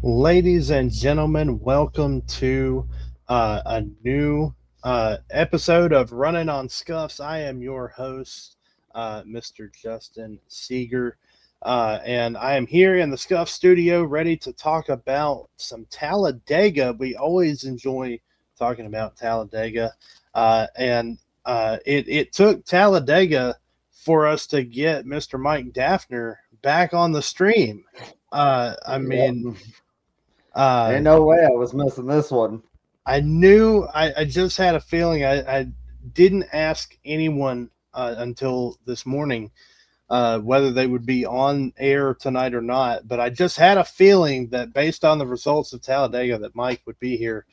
Ladies and gentlemen, welcome to a new episode of Running on Scuffs. I am your host, Mr. Justin Seeger, and I am here in the Scuff studio ready to talk about some Talladega. We always enjoy talking about Talladega, and it took Talladega for us to get Mr. Mike Daffner back on the stream. I mean, Ain't no way I was missing this one. I just had a feeling. I didn't ask anyone until this morning whether they would be on air tonight or not, but I just had a feeling that based on the results of Talladega that Mike would be here.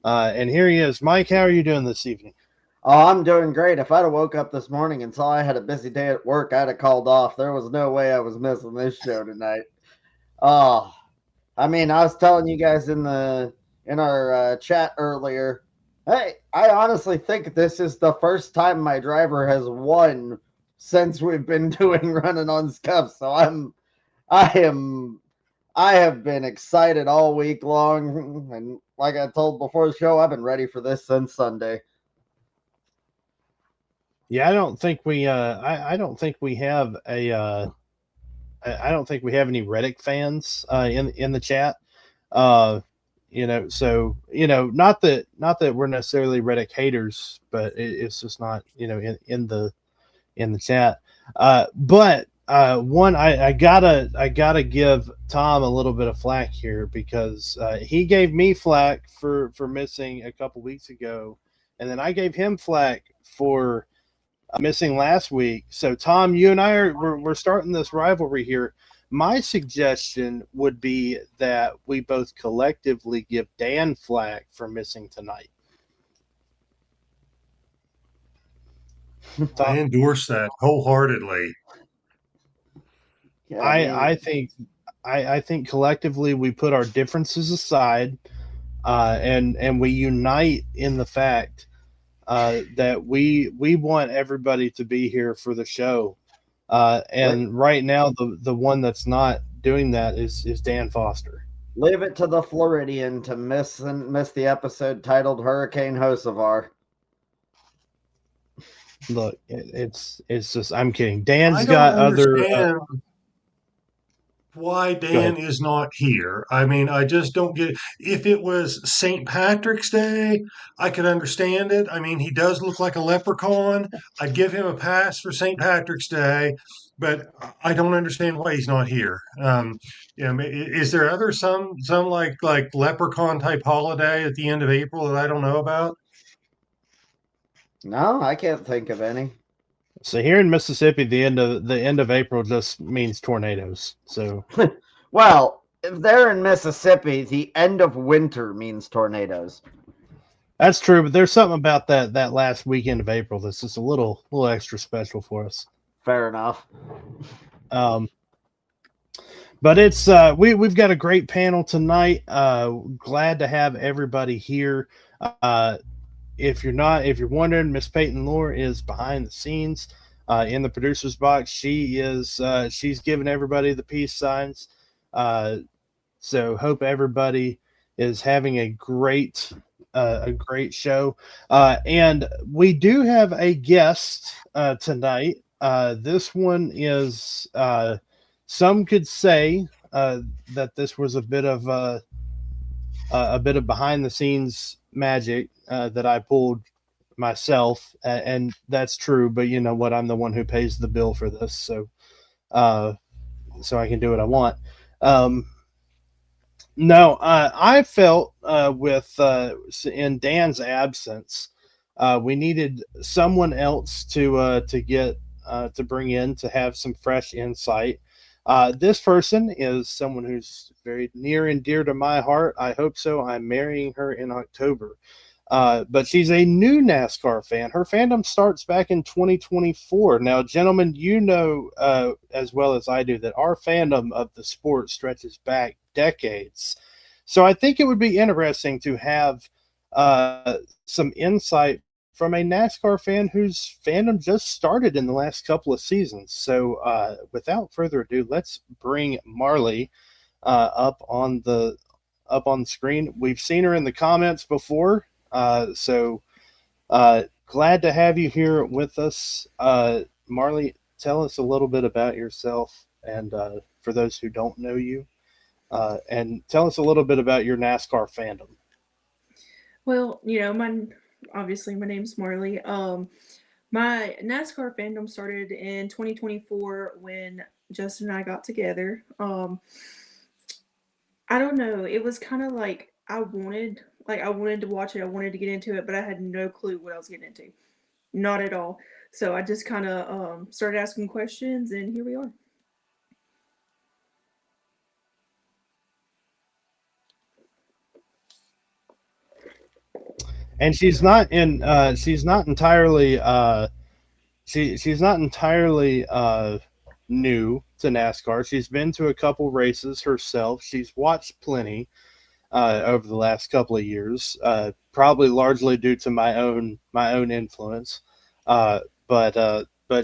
And here he is. Mike, how are you doing this evening? Oh, I'm doing great. If I'd have woke up this morning and saw I had a busy day at work, I'd have called off. There was no way I was missing this show tonight. Oh, I mean, I was telling you guys in our chat earlier. Hey, I honestly think this is the first time my driver has won since we've been doing Running on Scuffs. So I have been excited all week long, and like I told before the show, I've been ready for this since Sunday. Yeah, I don't think we I don't think we have a I don't think we have any Reddick fans in the chat. Not that we're necessarily Reddick haters, but it's just not in the chat. One, I gotta give Tom a little bit of flack here because he gave me flack for missing a couple weeks ago, and then I gave him flack for missing last week. So Tom, you and I we're starting this rivalry here. My suggestion would be that we both collectively give Dan flack for missing tonight. I endorse that wholeheartedly. Yeah, I think collectively we put our differences aside, and we unite in the fact that we want everybody to be here for the show. And right now, the one that's not doing that is Dan Foster. Leave it to the Floridian to miss the episode titled Hurricane Hocevar. Look, it's just, I'm kidding. Dan's got other. Why Dan is not here. I mean, I just don't get it. If it was St. Patrick's Day, I could understand it. I mean, he does look like a leprechaun. I'd give him a pass for St. Patrick's Day, but I don't understand why he's not here. Is there some like leprechaun type holiday at the end of April that I don't know about? No, I can't think of any. So here in Mississippi, the end of April just means tornadoes. So, well, if they're in Mississippi, the end of winter means tornadoes. That's true, but there's something about that last weekend of April that's just a little extra special for us. Fair enough. But it's we've got a great panel tonight. Glad to have everybody here. If you're wondering, Miss Peyton Lore is behind the scenes in the producer's box. She's giving everybody the peace signs. So hope everybody is having a great show. And we do have a guest tonight. This one is some could say that this was a bit of behind the scenes magic that I pulled myself, and that's true. But you know what? I'm the one who pays the bill for this, so I can do what I want. I felt in Dan's absence, we needed someone else to bring in to have some fresh insight. This person is someone who's very near and dear to my heart. I hope so. I'm marrying her in October. But she's a new NASCAR fan. Her fandom starts back in 2024. Now, gentlemen, you know as well as I do that our fandom of the sport stretches back decades. So I think it would be interesting to have some insight from a NASCAR fan whose fandom just started in the last couple of seasons. So without further ado, let's bring Marley up on the up on the screen. We've seen her in the comments before, so glad to have you here with us. Marley, tell us a little bit about yourself, and for those who don't know you, and tell us a little bit about your NASCAR fandom. Well, obviously my name's Marley. My NASCAR fandom started in 2024 when Justin and I got together. I don't know. It was kind of like I wanted to watch it. I wanted to get into it, but I had no clue what I was getting into. Not at all. So I just kind of started asking questions, and here we are. And she's not in. She's not entirely. She's not entirely new to NASCAR. She's been to a couple races herself. She's watched plenty over the last couple of years, probably largely due to my own influence. But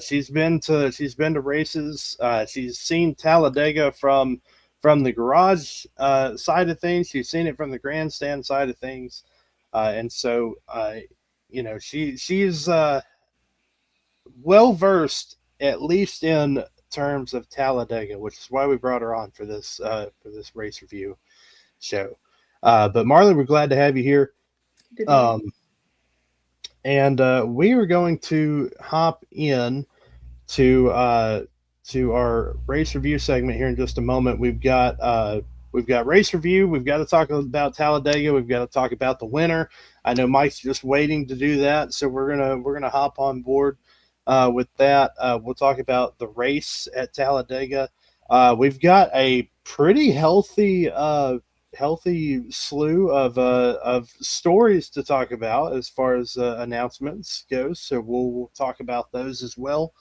she's been to races. She's seen Talladega from the garage side of things. She's seen it from the grandstand side of things. And so, she's well versed, at least in terms of Talladega, which is why we brought her on for this race review show. But Marley, we're glad to have you here. And we are going to hop in to our race review segment here in just a moment. We've got race review. We've got to talk about Talladega. We've got to talk about the winner. I know Mike's just waiting to do that, so we're gonna hop on board with that. We'll talk about the race at Talladega. We've got a pretty healthy slew of stories to talk about as far as announcements goes. So we'll talk about those as well,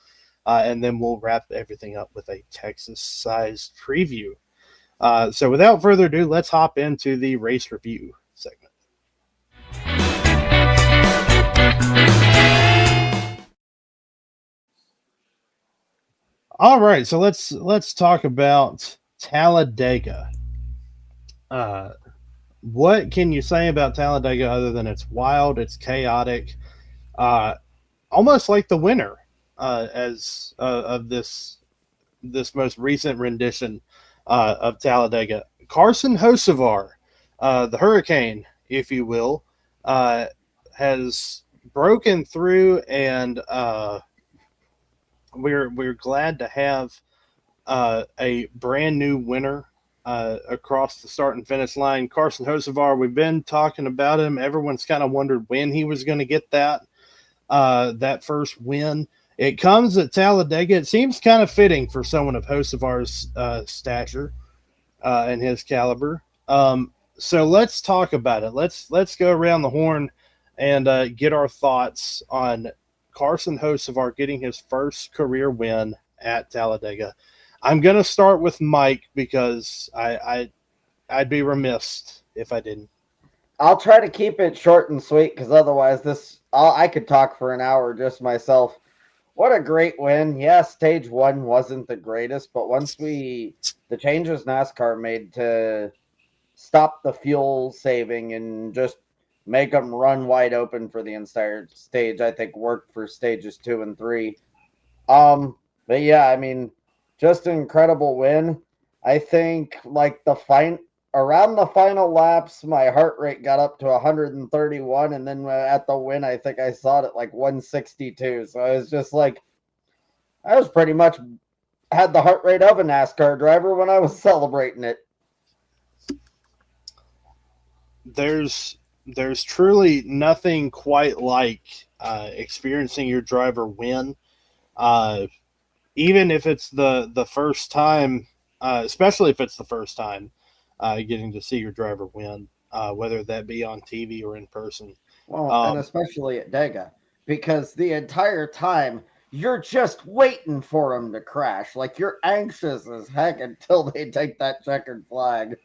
and then we'll wrap everything up with a Texas-sized preview. So without further ado, let's hop into the race review segment. All right, so let's talk about Talladega. What can you say about Talladega other than it's wild, it's chaotic, almost like the winner of this most recent rendition of Talladega. Carson Hocevar, the Hurricane, if you will, has broken through, and we're glad to have a brand new winner across the start and finish line. Carson Hocevar, we've been talking about him. Everyone's kind of wondered when he was going to get that first win. It comes at Talladega. It seems kind of fitting for someone of Hocevar's stature and his caliber. So let's talk about it. Let's go around the horn and get our thoughts on Carson Hocevar getting his first career win at Talladega. I'm going to start with Mike because I'd be remiss if I didn't. I'll try to keep it short and sweet because otherwise I could talk for an hour just myself. What a great win. Yeah, stage one wasn't the greatest, but once the changes NASCAR made to stop the fuel saving and just make them run wide open for the entire stage, I think worked for stages 2 and 3. But yeah, I mean, just an incredible win. I think like around the final laps, my heart rate got up to 131, and then at the win, I think I saw it at like 162. So I was just like, I was pretty much had the heart rate of a NASCAR driver when I was celebrating it. There's truly nothing quite like experiencing your driver win, even if it's the first time, especially if it's the first time getting to see your driver win, whether that be on TV or in person. Well, and especially at Dega, because the entire time you're just waiting for them to crash. Like you're anxious as heck until they take that checkered flag.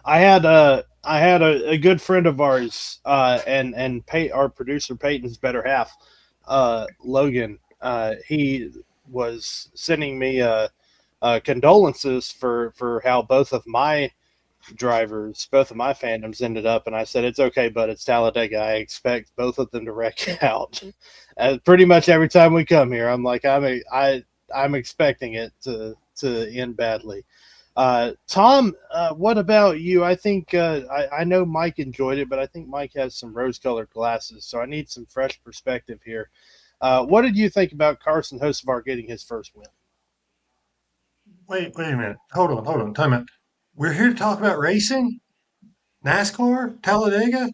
I had a good friend of ours, and our producer Peyton's better half, Logan. He was sending me condolences for how both of my drivers, both of my fandoms ended up, and I said, it's okay, but it's Talladega. I expect both of them to wreck out. Pretty much every time we come here, I'm like, I'm expecting it to end badly. Tom, what about you? I think I know Mike enjoyed it, but I think Mike has some rose-colored glasses, so I need some fresh perspective here. What did you think about Carson Hocevar getting his first win? Wait a minute. Hold on. Time out. We're here to talk about racing? NASCAR? Talladega?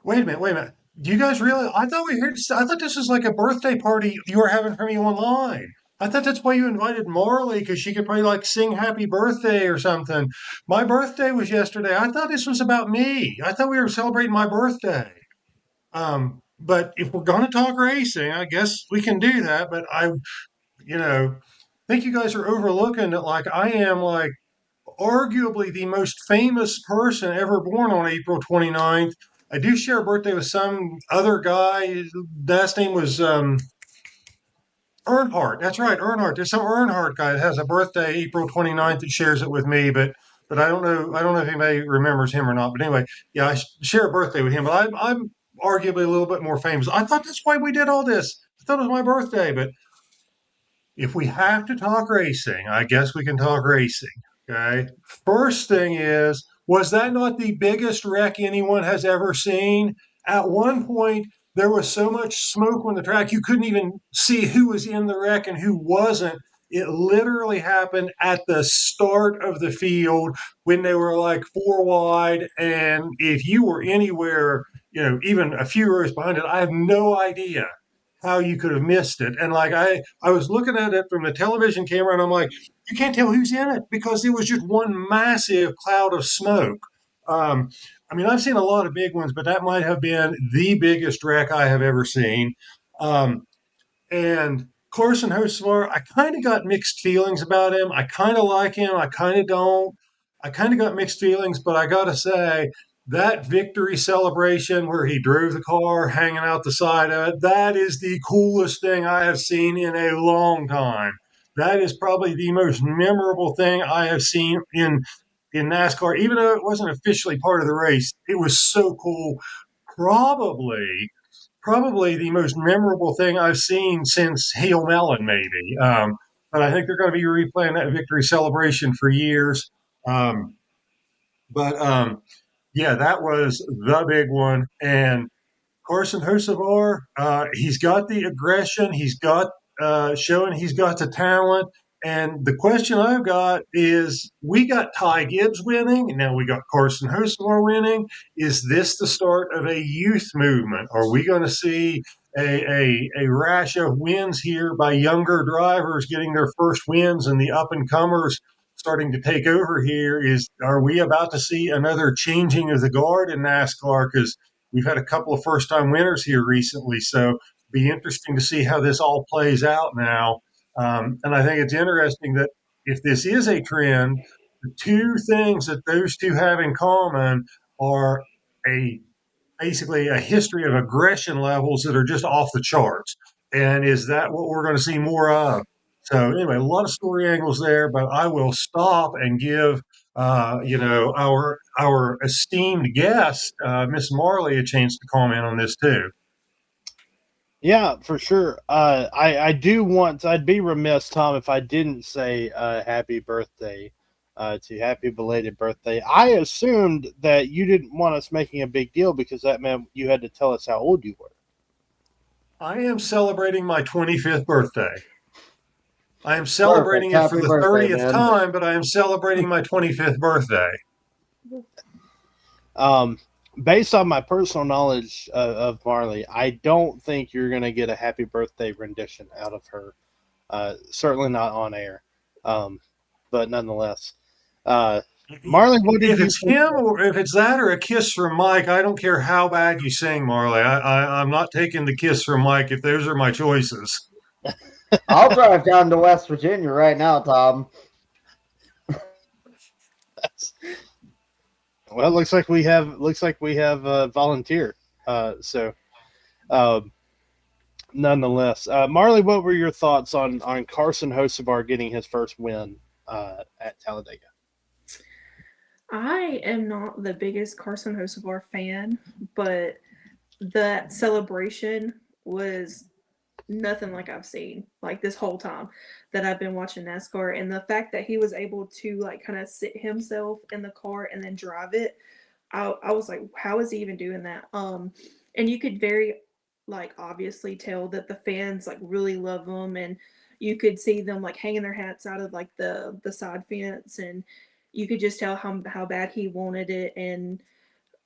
Wait a minute. Do you guys really? I thought I thought this was like a birthday party you were having for me online. I thought that's why you invited Marley, because she could probably like sing happy birthday or something. My birthday was yesterday. I thought this was about me. I thought we were celebrating my birthday. But if we're going to talk racing, I guess we can do that. But think you guys are overlooking that, like, I am like arguably the most famous person ever born on April 29th. I do share a birthday with some other guy. His last name was Earnhardt. That's right, Earnhardt. There's some Earnhardt guy that has a birthday April 29th that shares it with me, but I don't know. I don't know if anybody remembers him or not. But anyway, yeah, I share a birthday with him. But I'm arguably a little bit more famous. I thought that's why we did all this. I thought it was my birthday. But if we have to talk racing, I guess we can talk racing. Okay. First thing is, was that not the biggest wreck anyone has ever seen? At one point, there was so much smoke on the track, you couldn't even see who was in the wreck and who wasn't. It literally happened at the start of the field when they were like 4 wide. And if you were anywhere, even a few rows behind it, I have no idea how you could have missed it. And like I was looking at it from the television camera, and I'm like, you can't tell who's in it because it was just one massive cloud of smoke. I've seen a lot of big ones, but that might have been the biggest wreck I have ever seen. And Carson Hocevar, I kind of got mixed feelings about him. I kind of like him. I kind of don't. I kind of got mixed feelings, but I got to say, that victory celebration where he drove the car hanging out the side of it, that is the coolest thing I have seen in a long time. That is probably the most memorable thing I have seen in NASCAR, even though it wasn't officially part of the race. It was so cool. Probably the most memorable thing I've seen since Hail Melon, maybe. But I think they're going to be replaying that victory celebration for years. Yeah, that was the big one. And Carson Hocevar, he's got the aggression. He's got showing he's got the talent. And the question I've got is, we got Ty Gibbs winning, and now we got Carson Hocevar winning. Is this the start of a youth movement? Are we going to see a rash of wins here by younger drivers getting their first wins and the up-and-comers starting to take over here? Are we about to see another changing of the guard in NASCAR? Because we've had a couple of first-time winners here recently, so it'll be interesting to see how this all plays out now. And I think it's interesting that if this is a trend, the two things that those two have in common are basically a history of aggression levels that are just off the charts. And is that what we're going to see more of? So anyway, a lot of story angles there, but I will stop and give our esteemed guest, Miss Marley, a chance to comment on this too. Yeah, for sure. I do want. I'd be remiss, Tom, if I didn't say happy birthday to happy belated birthday. I assumed that you didn't want us making a big deal because that meant you had to tell us how old you were. I am celebrating my 25th birthday. I am celebrating it for the 30th time, but I am celebrating my 25th birthday. Based on my personal knowledge of Marley, I don't think you're going to get a happy birthday rendition out of her. Certainly not on air. But nonetheless, Marley, what did if it's him or if it's that or a kiss from Mike, I don't care how bad you sing, Marley. I'm not taking the kiss from Mike if those are my choices. I'll drive down to West Virginia right now, Tom. Well, it looks like we have a volunteer. Nonetheless, Marley, what were your thoughts on Carson Hocevar getting his first win at Talladega? I am not the biggest Carson Hocevar fan, but that celebration was nothing like I've seen like this whole time that I've been watching NASCAR. And the fact that he was able to like kind of sit himself in the car and then drive it, I was like, how is he even doing that? And you could very like obviously tell that the fans like really love him, and you could see them like hanging their hats out of like the side fence, and you could just tell how bad he wanted it. And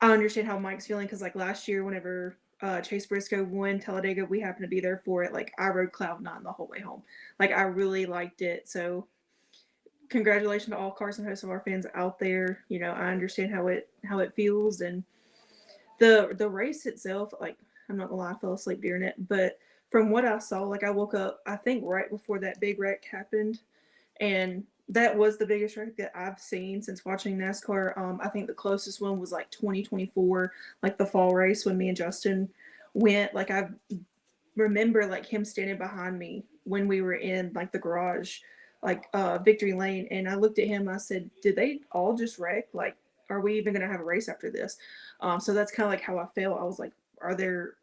I understand how Mike's feeling because like last year, whenever Chase Briscoe won Talladega, we happened to be there for it. Like I rode Cloud9 the whole way home. Like I really liked it. So congratulations to all Carson Hocevar fans out there. You know, I understand how it feels, and the race itself. Like I'm not gonna lie, I fell asleep during it, but from what I saw, like I woke up I think right before that big wreck happened, and that was the biggest wreck that I've seen since watching NASCAR. I think the closest one was like 2024, like the fall race when me and Justin went. Like I remember like him standing behind me when we were in like the garage, like Victory Lane, and I looked at him. I said, "Did they all just wreck? Like, are we even gonna have a race after this?" So that's kind of like how I felt. I was like, are there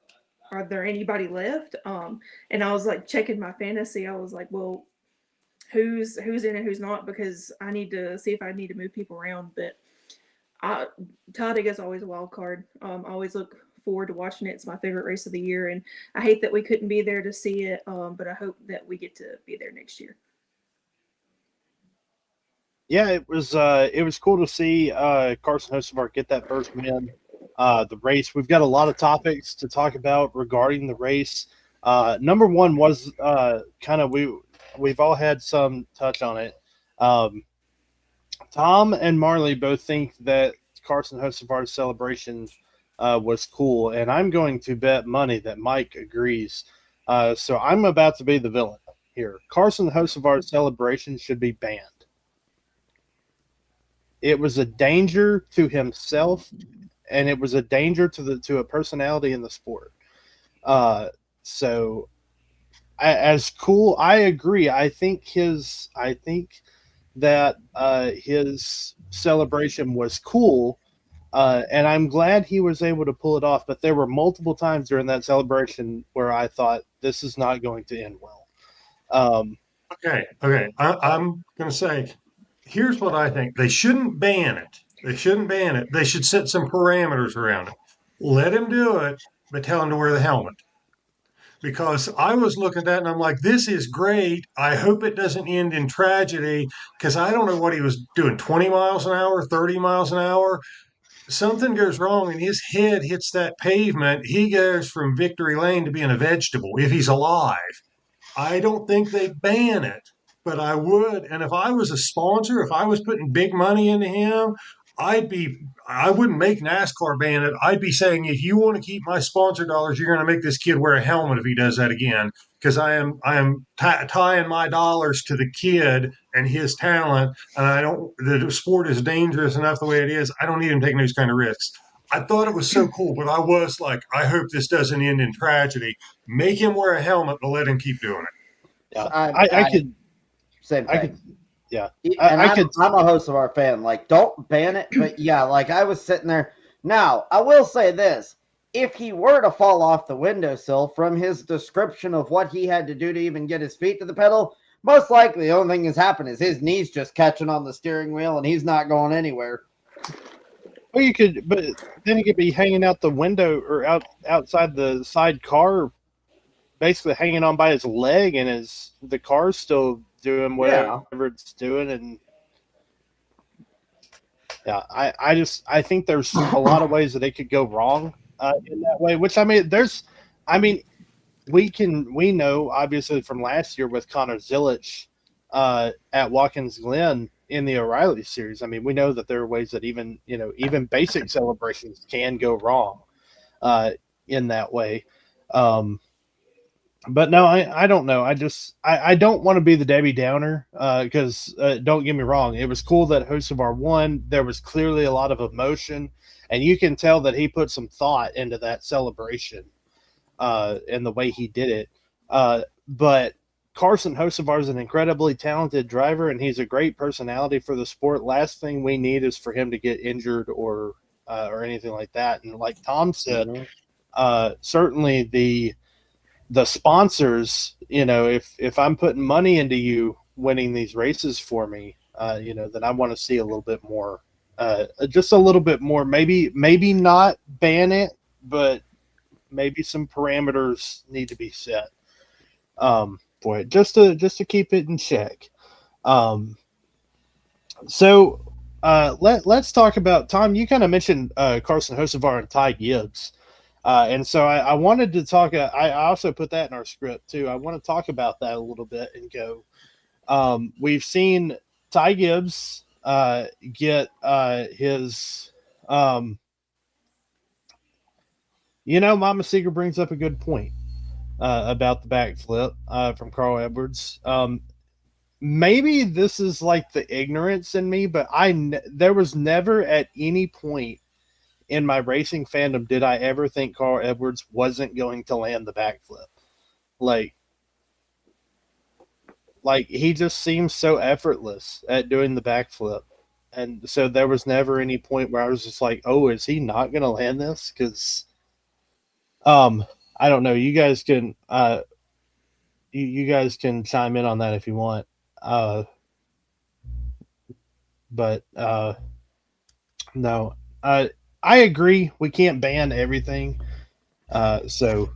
anybody left?" And I was like checking my fantasy. I was like, well, who's in and who's not, because I need to see if I need to move people around. But Talladega is always a wild card. I always look forward to watching it. It's my favorite race of the year, and I hate that we couldn't be there to see it. But I hope that we get to be there next year. Yeah, it was cool to see Carson Hocevar get that first win. The race. We've got a lot of topics to talk about regarding the race. Number one was kind of we've all had some touch on it. Tom and Marley both think that Carson Hocevar's celebration was cool, and I'm going to bet money that Mike agrees. So I'm about to be the villain here. Carson Hocevar's celebration should be banned. It was a danger to himself, and it was a danger to a personality in the sport. So as cool, I agree. I think that his celebration was cool, and I'm glad he was able to pull it off. But there were multiple times during that celebration where I thought this is not going to end well. Okay. I'm going to say, here's what I think. They shouldn't ban it. They should set some parameters around it. Let him do it, but tell him to wear the helmet. Because I was looking at that and I'm like, this is great. I hope it doesn't end in tragedy, because I don't know what he was doing, 20 miles an hour, 30 miles an hour. Something goes wrong and his head hits that pavement. He goes from victory lane to being a vegetable if he's alive. I don't think they ban it, but I would. And if I was a sponsor, if I was putting big money into him, I wouldn't make NASCAR ban it. I'd be saying, if you want to keep my sponsor dollars, you're going to make this kid wear a helmet if he does that again, because I am tying my dollars to the kid and his talent. And the sport is dangerous enough the way it is. I don't need him taking those kind of risks. I thought it was so cool, but I was like, I hope this doesn't end in tragedy. Make him wear a helmet, but let him keep doing it. Yeah, I could. Same thing. Yeah, I'm a Hocevar fan. Like, don't ban it, but yeah, like I was sitting there. Now, I will say this: if he were to fall off the windowsill, from his description of what he had to do to even get his feet to the pedal, most likely the only thing that's happened is his knees just catching on the steering wheel, and he's not going anywhere. Well, but then he could be hanging out the window or outside the side car, basically hanging on by his leg, and the car's still doing whatever it's doing. And yeah, I think there's a lot of ways that it could go wrong in that way. Which we know obviously from last year with Connor Zilic at Watkins Glen in the O'Reilly series. I mean, we know that there are ways that even basic celebrations can go wrong in that way. But no, I don't know. I don't want to be the Debbie Downer because don't get me wrong. It was cool that Hocevar won. There was clearly a lot of emotion, and you can tell that he put some thought into that celebration and the way he did it. But Carson Hocevar is an incredibly talented driver, and he's a great personality for the sport. Last thing we need is for him to get injured or anything like that. And like Tom said, certainly the sponsors, if I'm putting money into you winning these races for me, then I want to see a little bit more, just a little bit more. Maybe not ban it, but maybe some parameters need to be set for it, just to keep it in check. So let's talk about, Tom. You kind of mentioned Carson Hocevar and Ty Gibbs. And so I wanted to talk. I also put that in our script too. I want to talk about that a little bit and go. We've seen Ty Gibbs get his. Mama Seeger brings up a good point about the backflip from Carl Edwards. Maybe this is like the ignorance in me, but there was never at any point in my racing fandom did I ever think Carl Edwards wasn't going to land the backflip. Like he just seems so effortless at doing the backflip. And so there was never any point where I was just like, oh, is he not going to land this? Because I don't know. You guys can you guys can chime in on that if you want. But no. I agree. We can't ban everything. So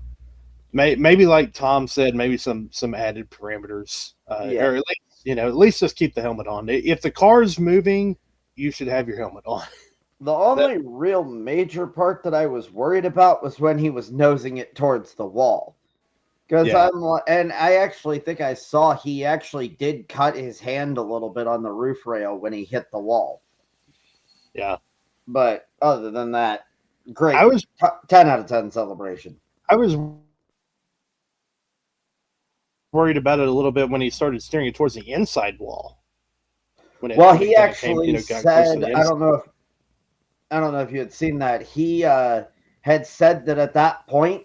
maybe like Tom said, maybe some added parameters. Or at least just keep the helmet on. If the car is moving, you should have your helmet on. The only real major part that I was worried about was when he was nosing it towards the wall. Because I actually think I saw he actually did cut his hand a little bit on the roof rail when he hit the wall. Yeah. But other than that, great. 10 out of 10 celebration. I was worried about it a little bit when he started steering it towards the inside wall. He actually said, I don't know if you had seen that. He had said that at that point,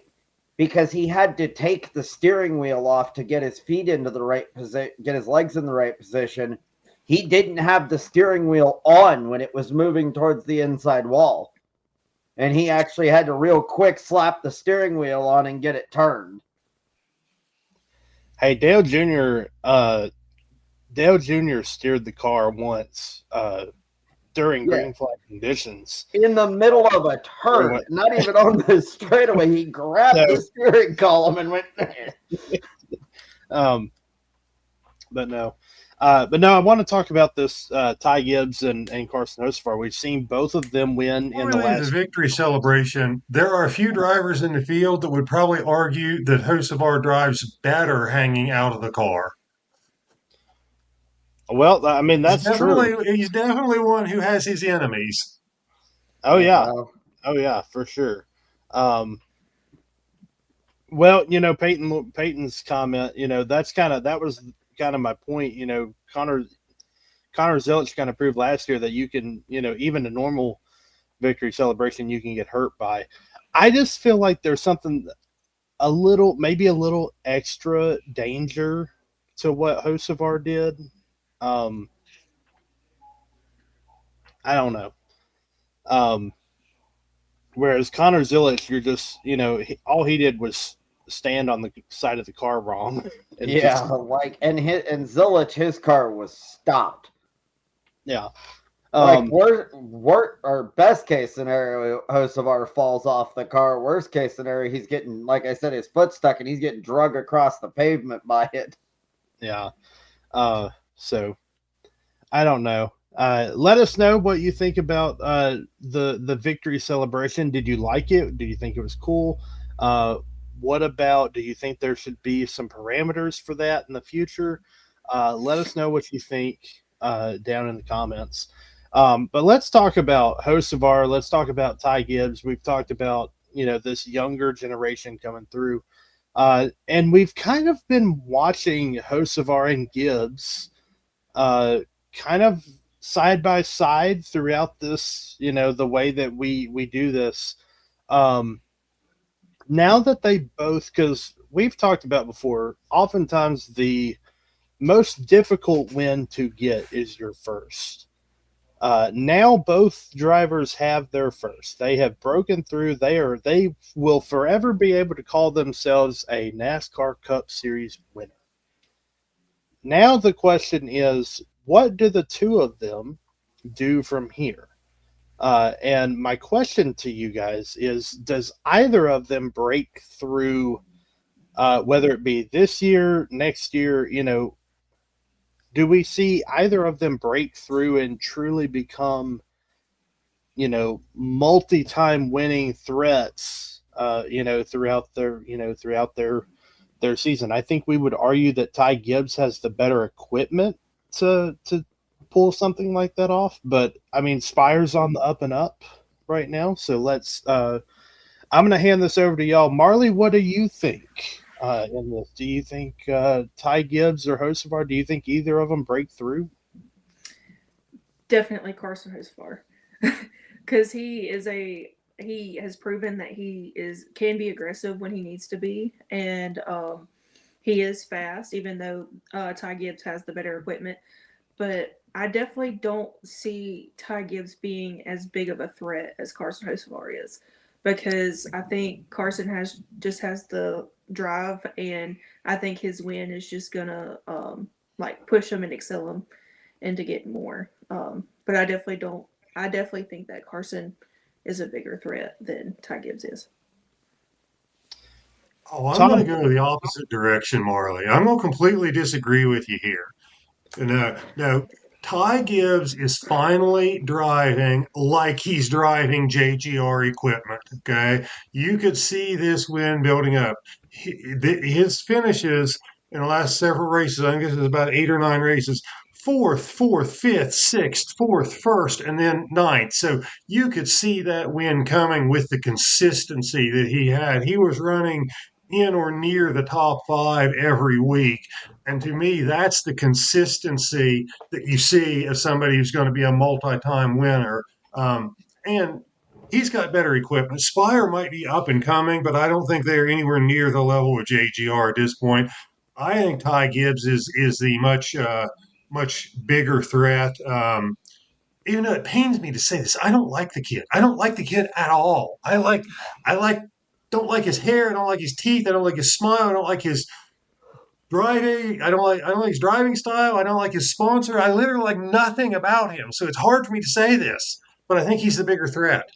because he had to take the steering wheel off to get his feet into the right position, get his legs in the right position, he didn't have the steering wheel on when it was moving towards the inside wall. And he actually had to real quick slap the steering wheel on and get it turned. Hey, Dale Jr. Steered the car once during green flag conditions. In the middle of a turn, not even on the straightaway. He grabbed the steering column and went there. But no, I want to talk about this Ty Gibbs and Carson Hocevar. We've seen both of them win in the last victory celebration. There are a few drivers in the field that would probably argue that Hocevar drives better hanging out of the car. Well, I mean, that's true. He's definitely one who has his enemies. Oh yeah, for sure. Well, Peyton's comment, that was kind of my point. Connor Zilic kind of proved last year that you can, even a normal victory celebration, you can get hurt by. I just feel like there's something maybe a little extra danger to what Hocevar did. I don't know. Whereas Connor Zilic, you're just, all he did was stand on the side of the car wrong. And Zilic, his car was stopped. Yeah. Or best case scenario, Hocevar falls off the car. Worst case scenario, he's getting, like I said, his foot stuck and he's getting drug across the pavement by it. Yeah. So I don't know. Let us know what you think about the victory celebration. Did you like it? Do you think it was cool? What about, do you think there should be some parameters for that in the future? Let us know what you think down in the comments. But let's talk about Hocevar. Let's talk about Ty Gibbs. We've talked about, this younger generation coming through. And we've kind of been watching Hocevar and Gibbs kind of side by side throughout this, the way that we do this. now that they both, because we've talked about before, oftentimes the most difficult win to get is your first. Now both drivers have their first. They have broken through. They will forever be able to call themselves a NASCAR Cup Series winner. Now the question is, what do the two of them do from here? And my question to you guys is, does either of them break through, whether it be this year, next year, do we see either of them break through and truly become, multi-time winning threats, throughout their season? I think we would argue that Ty Gibbs has the better equipment to pull something like that off. But I mean, Spire's on the up and up right now. So let's. I'm going to hand this over to y'all. Marley, what do you think in this? Do you think Ty Gibbs or Hocevar? Do you think either of them break through? Definitely Carson Hocevar, because he has proven that he can be aggressive when he needs to be, and he is fast, even though Ty Gibbs has the better equipment. But I definitely don't see Ty Gibbs being as big of a threat as Carson Hocevar is, because I think Carson has the drive, and I think his win is just gonna push him and excel him into getting more. But I definitely think that Carson is a bigger threat than Ty Gibbs is. Oh, I'm going to go the opposite direction, Marley. I'm going to completely disagree with you here. No, Ty Gibbs is finally driving like he's driving JGR equipment. Okay, you could see this win building up. His finishes in the last several races, I think it was about 8 or 9 races, fourth, fifth, sixth, fourth, first, and then ninth. So you could see that win coming with the consistency that he had. He was running in or near the top 5 every week. And to me, that's the consistency that you see as somebody who's going to be a multi-time winner. And he's got better equipment. Spire might be up and coming, but I don't think they're anywhere near the level of JGR at this point. I think Ty Gibbs is the much bigger threat. Even though it pains me to say this, I don't like the kid. I don't like the kid at all. Don't like his hair. I don't like his teeth. I don't like his smile. I don't like his driving. I don't like his driving style. I don't like his sponsor. I literally like nothing about him. So it's hard for me to say this, but I think he's the bigger threat.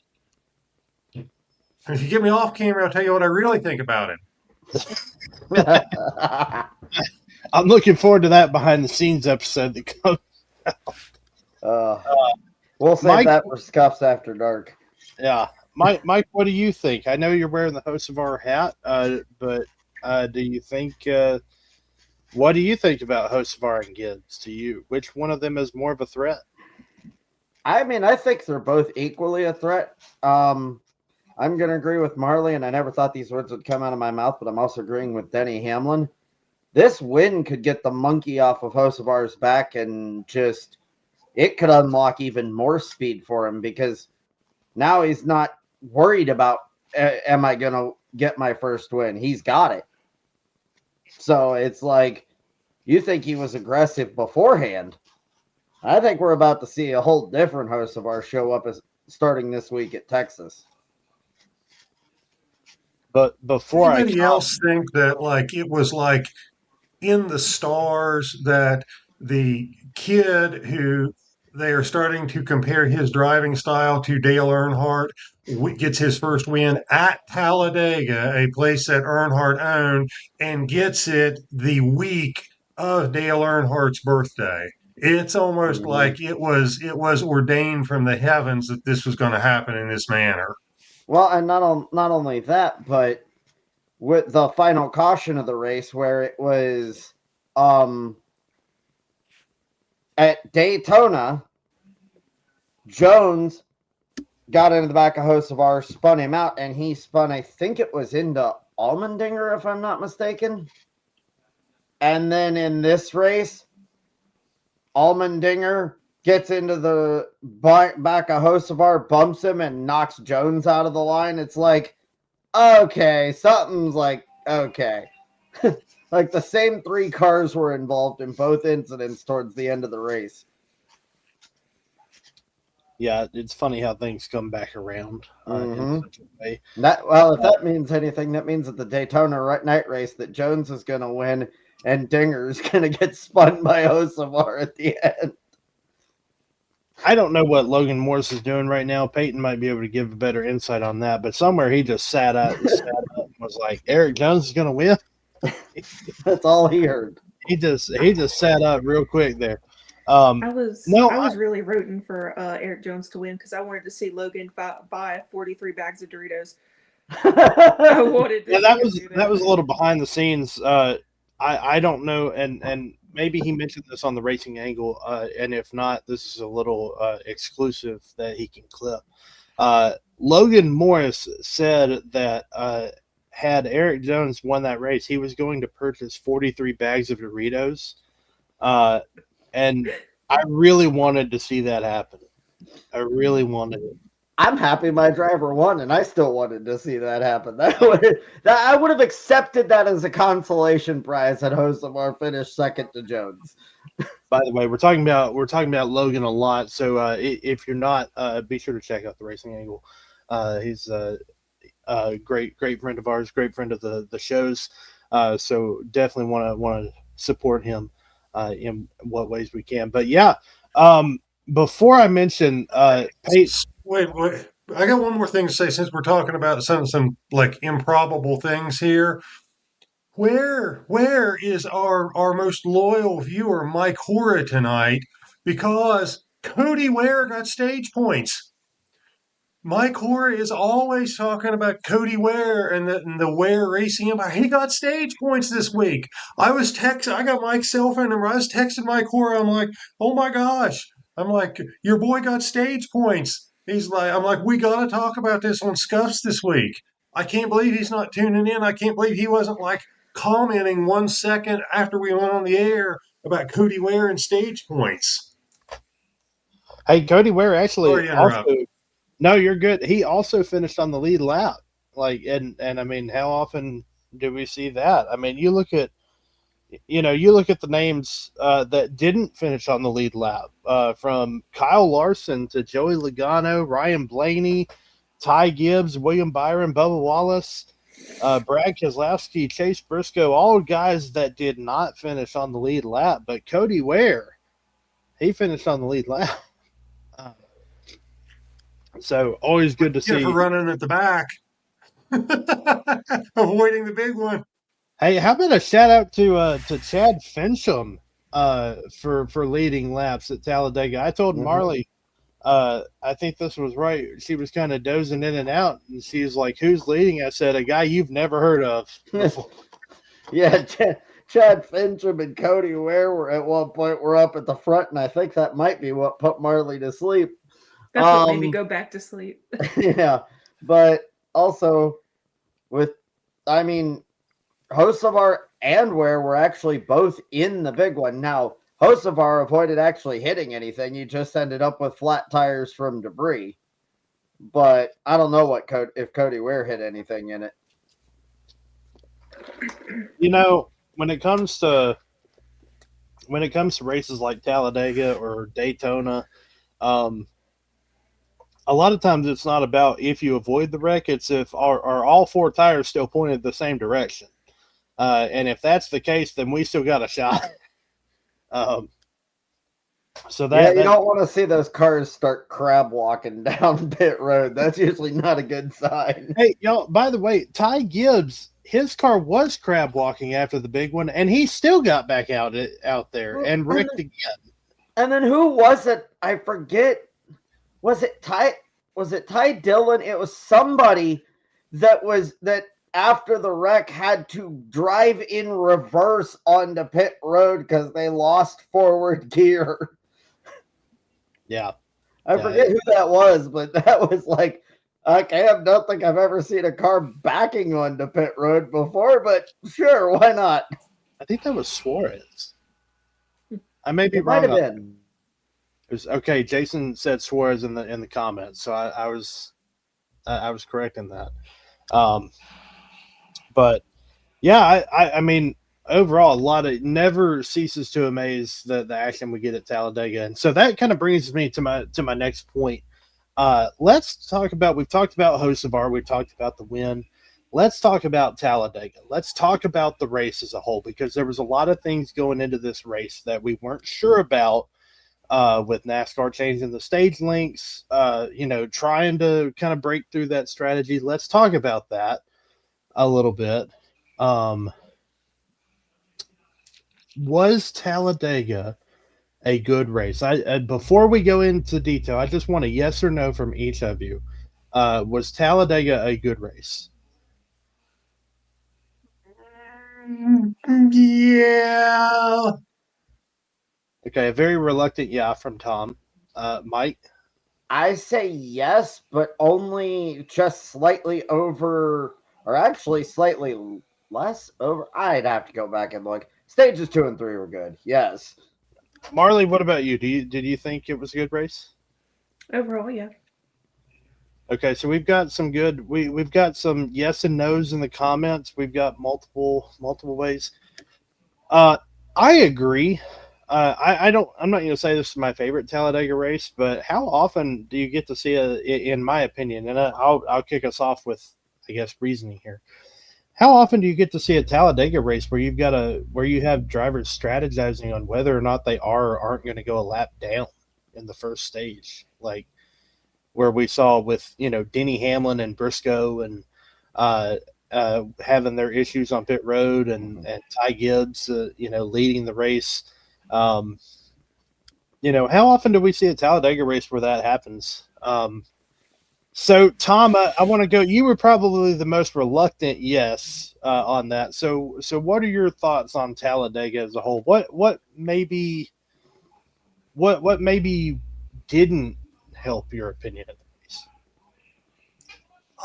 And if you get me off camera, I'll tell you what I really think about him. I'm looking forward to that behind the scenes episode that comes out. We'll save Mike, that for Scuffs After Dark. Yeah. Mike, what do you think? I know you're wearing the Hocevar hat, but do you think what do you think about Hocevar and Gibbs to you? Which one of them is more of a threat? I mean, I think they're both equally a threat. I'm going to agree with Marley, and I never thought these words would come out of my mouth, but I'm also agreeing with Denny Hamlin. This win could get the monkey off of Hocevar's back, and just it could unlock even more speed for him, because now he's not worried about, am I going to get my first win? He's got it. So it's like, you think he was aggressive beforehand. I think we're about to see a whole different Hocevar show up starting this week at Texas. But before anybody else think that it was in the stars that the kid who they are starting to compare his driving style to Dale Earnhardt gets his first win at Talladega, a place that Earnhardt owned, and gets it the week of Dale Earnhardt's birthday? It's almost like it was ordained from the heavens that this was going to happen in this manner. Well, and not only that, but with the final caution of the race, where it was at Daytona, Jones got into the back of Hocevar, spun him out, and he spun, I think it was into Allmendinger, if I'm not mistaken. And then in this race, Allmendinger gets into the back of Hocevar, bumps him, and knocks Jones out of the line. It's like, okay, something's like, okay. Like the same 3 cars were involved in both incidents towards the end of the race. Yeah, it's funny how things come back around in such a way. If that means anything, that means at the Daytona night race that Jones is going to win and Dinger's going to get spun by Hocevar at the end. I don't know what Logan Morris is doing right now. Peyton might be able to give a better insight on that, but somewhere he just sat up and was like, Eric Jones is going to win. That's all he heard. He just sat up real quick there. I was really rooting for Eric Jones to win because I wanted to see Logan buy 43 bags of Doritos. I wanted to that was a little behind the scenes. I don't know, and maybe he mentioned this on the Racing Angle, and if not, this is a little exclusive that he can clip. Logan Morris said that had Eric Jones won that race, he was going to purchase 43 bags of Doritos. And I really wanted to see that happen. I really wanted it. I'm happy my driver won, and I still wanted to see that happen. I would have accepted that as a consolation prize had Hocevar finished second to Jones. By the way, we're talking about Logan a lot. So if you're not, be sure to check out the Racing Angle. He's a great friend of ours, great friend of the shows. So definitely want to support him in what ways we can. But yeah, before I mention Peyton. Wait. I got one more thing to say since we're talking about some like improbable things here. Where is our most loyal viewer, Mike Hora, tonight? Because Cody Ware got stage points. Mike Hora is always talking about Cody Ware and the Ware Racing Empire. He got stage points this week. I got Mike's cell phone number. I was texting Mike Hora. I'm like, oh my gosh. I'm like, your boy got stage points. I'm like, we got to talk about this on Scuffs this week. I can't believe he's not tuning in. I can't believe he wasn't like commenting 1 second after we went on the air about Cody Ware and stage points. Hey, Cody Ware actually also. No, you're good. He also finished on the lead lap. And I mean, how often do we see that? I mean, you look at the names that didn't finish on the lead lap, from Kyle Larson to Joey Logano, Ryan Blaney, Ty Gibbs, William Byron, Bubba Wallace, Brad Keselowski, Chase Briscoe, all guys that did not finish on the lead lap. But Cody Ware, he finished on the lead lap. So always good to see. For running at the back, avoiding the big one. Hey, how about a shout out to Chad Fincham for leading laps at Talladega? I told Marley, I think this was right. She was kind of dozing in and out, and she was like, "Who's leading?" I said, "A guy you've never heard of." Yeah, Chad Fincham and Cody Ware were at one point were up at the front, and I think that might be what put Marley to sleep. That's what made me go back to sleep. Yeah, but also Hocevar and Ware were actually both in the big one. Now, Hocevar avoided actually hitting anything. He just ended up with flat tires from debris. But I don't know if Cody Ware hit anything in it. When it comes to races like Talladega or Daytona, a lot of times it's not about if you avoid the wreck, it's if are all 4 tires still pointed the same direction. And if that's the case, then we still got a shot. So that you don't want to see those cars start crab walking down pit road. That's usually not a good sign. Hey, y'all, by the way, Ty Gibbs, his car was crab walking after the big one, and he still got back out there and wrecked again. And then who was it? I forget. Was it Ty Dillon? It was somebody that after the wreck had to drive in reverse onto pit road because they lost forward gear. Yeah. I forget who that was, but that was like, I don't think I've ever seen a car backing onto pit road before, but sure, why not? I think that was Suarez. I may be it wrong. Might have been. Okay, Jason said Suarez in the comments, so I was correct in that. But yeah, I mean, overall, a lot of never ceases to amaze the action we get at Talladega, and so that kind of brings me to my next point. Let's talk about. We've talked about Hocevar. We've talked about the win. Let's talk about Talladega. Let's talk about the race as a whole, because there was a lot of things going into this race that we weren't sure about, with NASCAR changing the stage lengths, trying to kind of break through that strategy. Let's talk about that a little bit. Was Talladega a good race? Before we go into detail, I just want a yes or no from each of you. Was Talladega a good race? Yeah. Okay, a very reluctant yeah from Tom. Mike? I say yes, but only just slightly over, or actually slightly less over. I'd have to go back and look. Stages 2 and 3 were good. Yes. Marley, what about you? Did you think it was a good race? Overall, yeah. Okay, so we've got some good. We've got some yes and no's in the comments. We've got multiple ways. I agree. I don't. I'm not going to say this is my favorite Talladega race, but how often do you get to see in my opinion, and I'll kick us off with, I guess, reasoning here. How often do you get to see a Talladega race where you have drivers strategizing on whether or not they are or aren't going to go a lap down in the first stage, like where we saw with Denny Hamlin and Briscoe and having their issues on pit road, and Ty Gibbs leading the race. How often do we see a Talladega race where that happens? So Tom, I want to go. You were probably the most reluctant yes on that. So what are your thoughts on Talladega as a whole? What maybe didn't help your opinion of the race?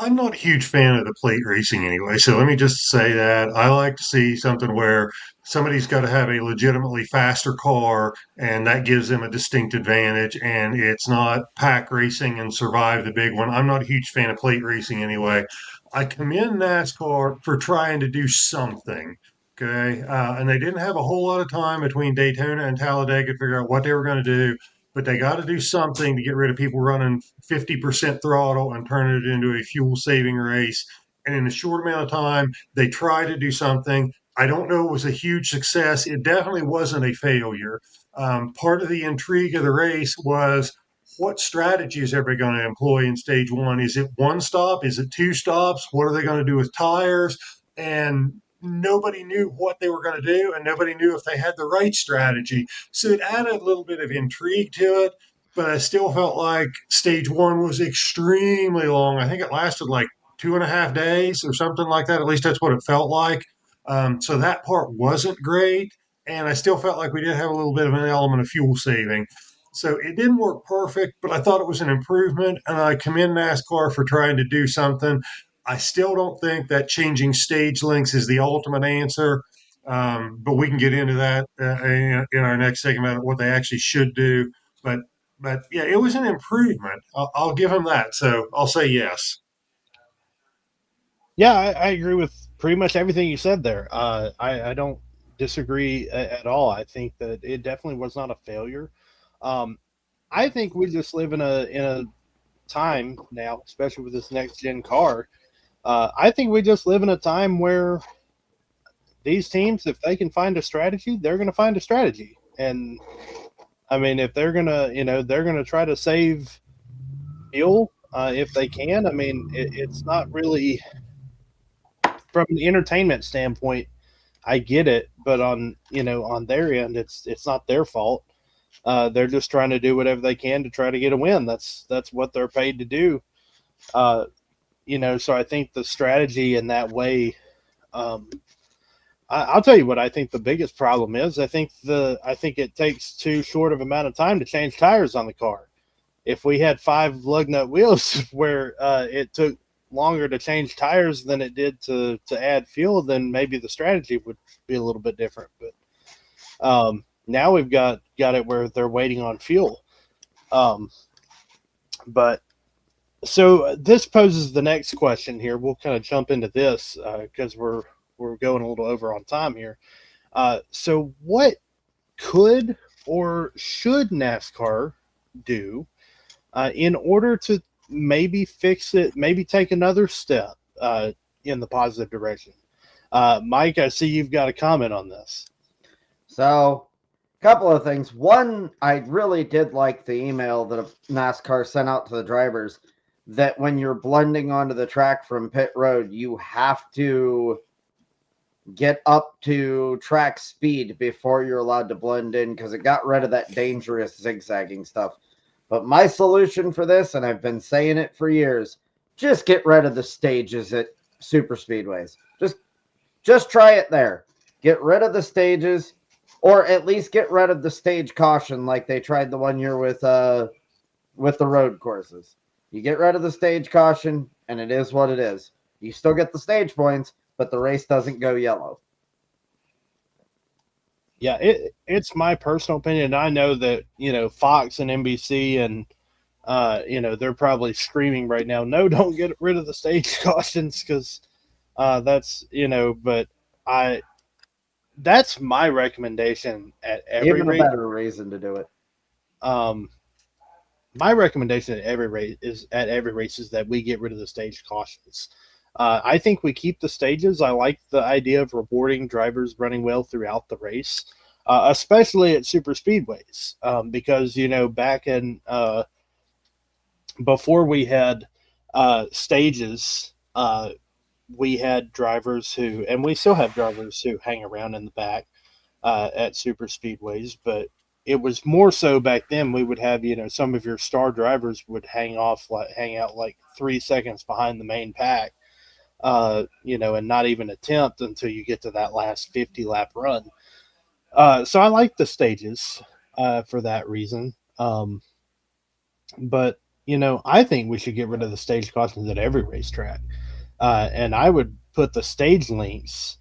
I'm not a huge fan of the plate racing anyway, so let me just say that I like to see something where somebody's got to have a legitimately faster car, and that gives them a distinct advantage, and it's not pack racing and survive the big one. I'm not a huge fan of plate racing anyway. I commend NASCAR for trying to do something. Okay. And they didn't have a whole lot of time between Daytona and Talladega to figure out what they were going to do, but they got to do something to get rid of people running 50% throttle and turn it into a fuel saving race. And in a short amount of time, they tried to do something. I don't know it was a huge success. It definitely wasn't a failure. Part of the intrigue of the race was what strategy is everybody going to employ in stage one? Is it one stop? Is it two stops? What are they going to do with tires? And nobody knew what they were going to do, and nobody knew if they had the right strategy. So it added a little bit of intrigue to it, but I still felt like stage one was extremely long. I think it lasted like 2.5 days or something like that. At least that's what it felt like. So that part wasn't great. And I still felt like we did have a little bit of an element of fuel saving. So it didn't work perfect, but I thought it was an improvement. And I commend NASCAR for trying to do something. I still don't think that changing stage lengths is the ultimate answer. But we can get into that in our next segment, what they actually should do. But but yeah, it was an improvement. I'll give them that. So I'll say yes. Yeah, I agree with pretty much everything you said there. I don't disagree at all. I think that it definitely was not a failure. Um, I think we just live in a time now, especially with this next gen car. I think we just live in a time where these teams, if they can find a strategy, they're going to find a strategy. And I mean, if they're gonna, they're gonna try to save fuel if they can. I mean, it's not really from an entertainment standpoint. I get it, but on their end, it's not their fault. They're just trying to do whatever they can to try to get a win. That's what they're paid to do. So I think the strategy in that way. I'll tell you what I think the biggest problem is. I think it takes too short of amount of time to change tires on the car. If we had 5 lug nut wheels where it took longer to change tires than it did to add fuel, then maybe the strategy would be a little bit different. But now we've got it where they're waiting on fuel. But So this poses the next question here. We'll kind of jump into this because we're going a little over on time here. So what could or should NASCAR do in order to maybe fix it, maybe take another step in the positive direction? Mike, I see you've got a comment on this. So, a couple of things. One, I really did like the email that NASCAR sent out to the drivers that when you're blending onto the track from pit road, you have to get up to track speed before you're allowed to blend in, because it got rid of that dangerous zigzagging stuff. But my solution for this, and I've been saying it for years, just get rid of the stages at super speedways. Just try it there. Get rid of the stages, or at least get rid of the stage caution like they tried the one year with the road courses. You get rid of the stage caution, and it is what it is. You still get the stage points, but the race doesn't go yellow. Yeah, it's my personal opinion. I know that, Fox and NBC and they're probably screaming right now, no, don't get rid of the stage cautions, because that's, but that's my recommendation at every race. Even a better reason to do it. My recommendation at every race is that we get rid of the stage cautions. I think we keep the stages. I like the idea of rewarding drivers running well throughout the race, especially at super speedways, because back in before we had stages, we had drivers who, and we still have drivers who hang around in the back at super speedways, but it was more so back then. We would have, some of your star drivers would hang out like 3 seconds behind the main pack, and not even attempt until you get to that last 50 lap run. So I like the stages for that reason. But, I think we should get rid of the stage cautions at every racetrack. And I would put the stage lengths.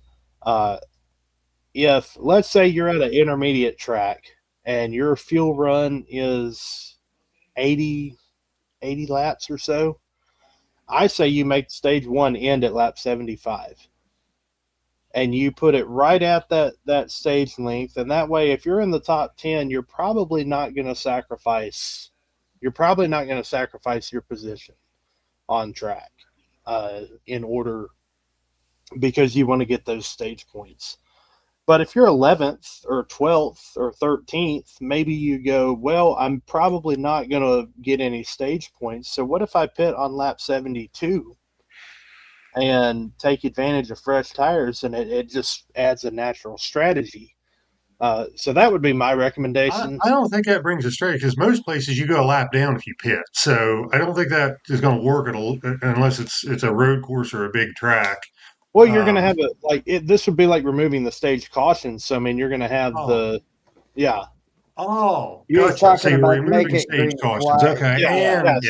If, let's say, you're at an intermediate track and your fuel run is 80 laps or so, I say you make stage one end at lap 75. And you put it right at that stage length. And that way, if you're in the top 10, you're probably not going to sacrifice your position on track in order, because you want to get those stage points. But if you're 11th or 12th or 13th, maybe you go, well, I'm probably not going to get any stage points. So what if I pit on lap 72 and take advantage of fresh tires? And it just adds a natural strategy. So that would be my recommendation. I don't think that brings a strategy, because most places you go a lap down if you pit. So I don't think that is going to work unless it's a road course or a big track. Well, you're going to have this would be like removing the stage cautions. So, I mean, you're going to have yeah. Oh, You're gotcha. talking So you're about removing make it stage green cautions. flag. Okay. Yeah. That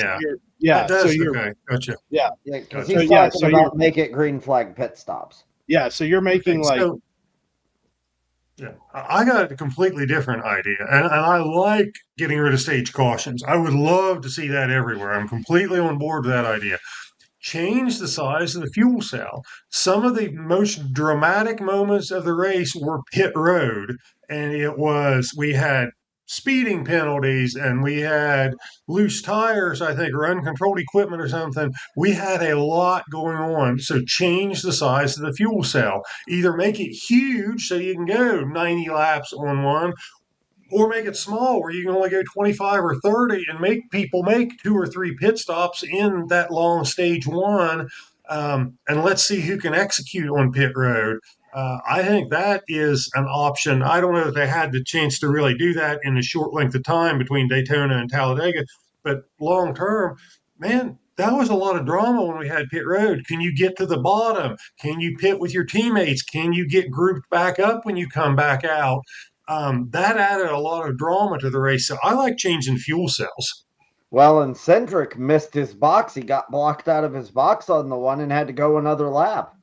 does, So okay. Gotcha. Yeah. Yeah, because Gotcha. he's talking about make it green flag pit stops. Yeah. So you're making yeah, I got a completely different idea, and I like getting rid of stage cautions. I would love to see that everywhere. I'm completely on board with that idea. Change the size of the fuel cell. Some of the most dramatic moments of the race were pit road, and we had speeding penalties, and we had loose tires, I think, or uncontrolled equipment or something. We had a lot going on. So change the size of the fuel cell. Either make it huge so you can go 90 laps on one, or make it small where you can only go 25 or 30 and make people make 2 or 3 pit stops in that long stage one. And let's see who can execute on pit road. I think that is an option. I don't know if they had the chance to really do that in a short length of time between Daytona and Talladega, but long term, man, that was a lot of drama when we had pit road. Can you get to the bottom? Can you pit with your teammates? Can you get grouped back up when you come back out? That added a lot of drama to the race. So I like changing fuel cells. Well, and Cendric missed his box. He got blocked out of his box on the one and had to go another lap.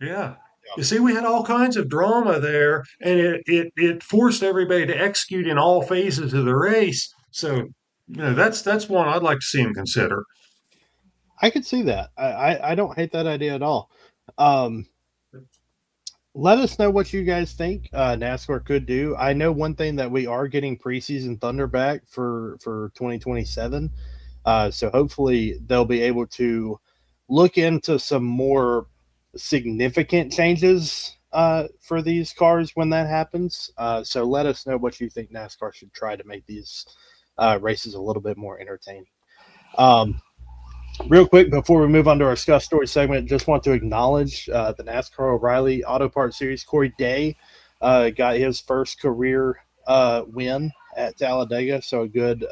Yeah. You see, we had all kinds of drama there, and it forced everybody to execute in all phases of the race. So, that's one I'd like to see him consider. I could see that. I don't hate that idea at all. Um, let us know what you guys think NASCAR could do. I know one thing that we are getting preseason Thunder back for 2027. So hopefully they'll be able to look into some more significant changes for these cars when that happens. So let us know what you think NASCAR should try to make these races a little bit more entertaining. Real quick, before we move on to our Scuff Story segment, just want to acknowledge the NASCAR O'Reilly Auto Parts Series. Corey Day got his first career win at Talladega, so a good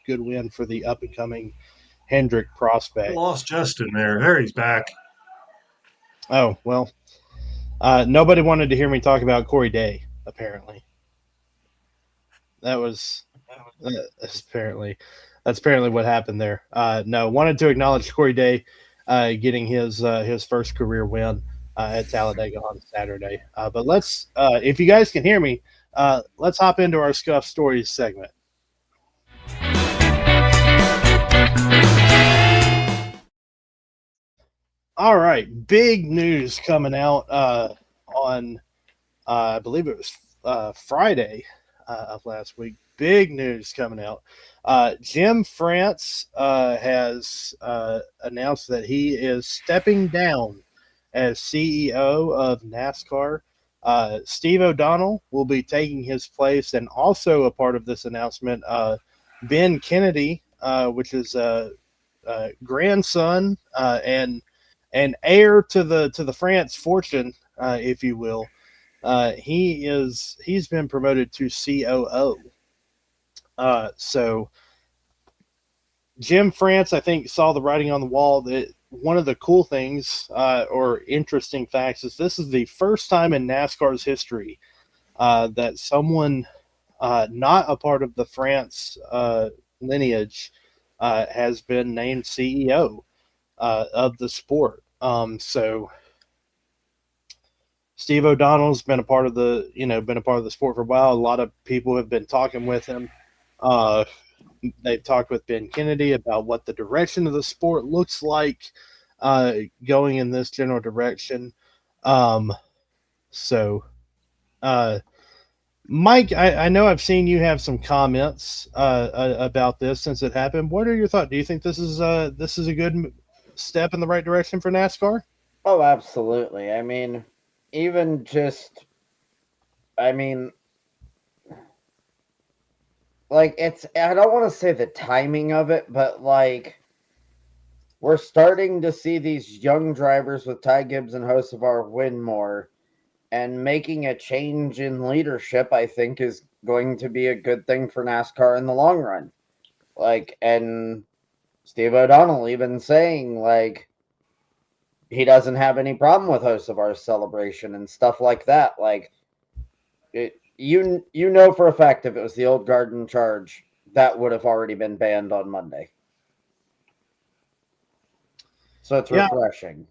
win for the up-and-coming Hendrick prospect. I lost Justin there. There he's back. Oh, well, nobody wanted to hear me talk about Corey Day, apparently. That's apparently what happened there. No, wanted to acknowledge Corey Day getting his first career win at Talladega on Saturday. But let's, if you guys can hear me, let's hop into our Scuff Stories segment. All right, big news coming out on, I believe it was Friday of last week. Big news coming out. Jim France has announced that he is stepping down as CEO of NASCAR. Steve O'Donnell will be taking his place, and also a part of this announcement, Ben Kennedy, which is a grandson and heir to the France fortune, if you will. He's been promoted to COO. So Jim France, I think, saw the writing on the wall. That one of the cool things or interesting facts is this is the first time in NASCAR's history that someone not a part of the France lineage has been named CEO of the sport. So Steve O'Donnell's been a part of the sport for a while. A lot of people have been talking with him. They've talked with Ben Kennedy about what the direction of the sport looks like going in this general direction. Mike, I know I've seen you have some comments about this since it happened. What are your thoughts? Do you think this is a good step in the right direction for NASCAR? Oh, absolutely. I mean, even just, I don't want to say the timing of it, but we're starting to see these young drivers with Ty Gibbs and Hocevar win more, and making a change in leadership, I think, is going to be a good thing for NASCAR in the long run. And Steve O'Donnell even saying, he doesn't have any problem with Hocevar's celebration and stuff like that. You know for a fact if it was the old guard in charge, that would have already been banned on Monday. So it's refreshing.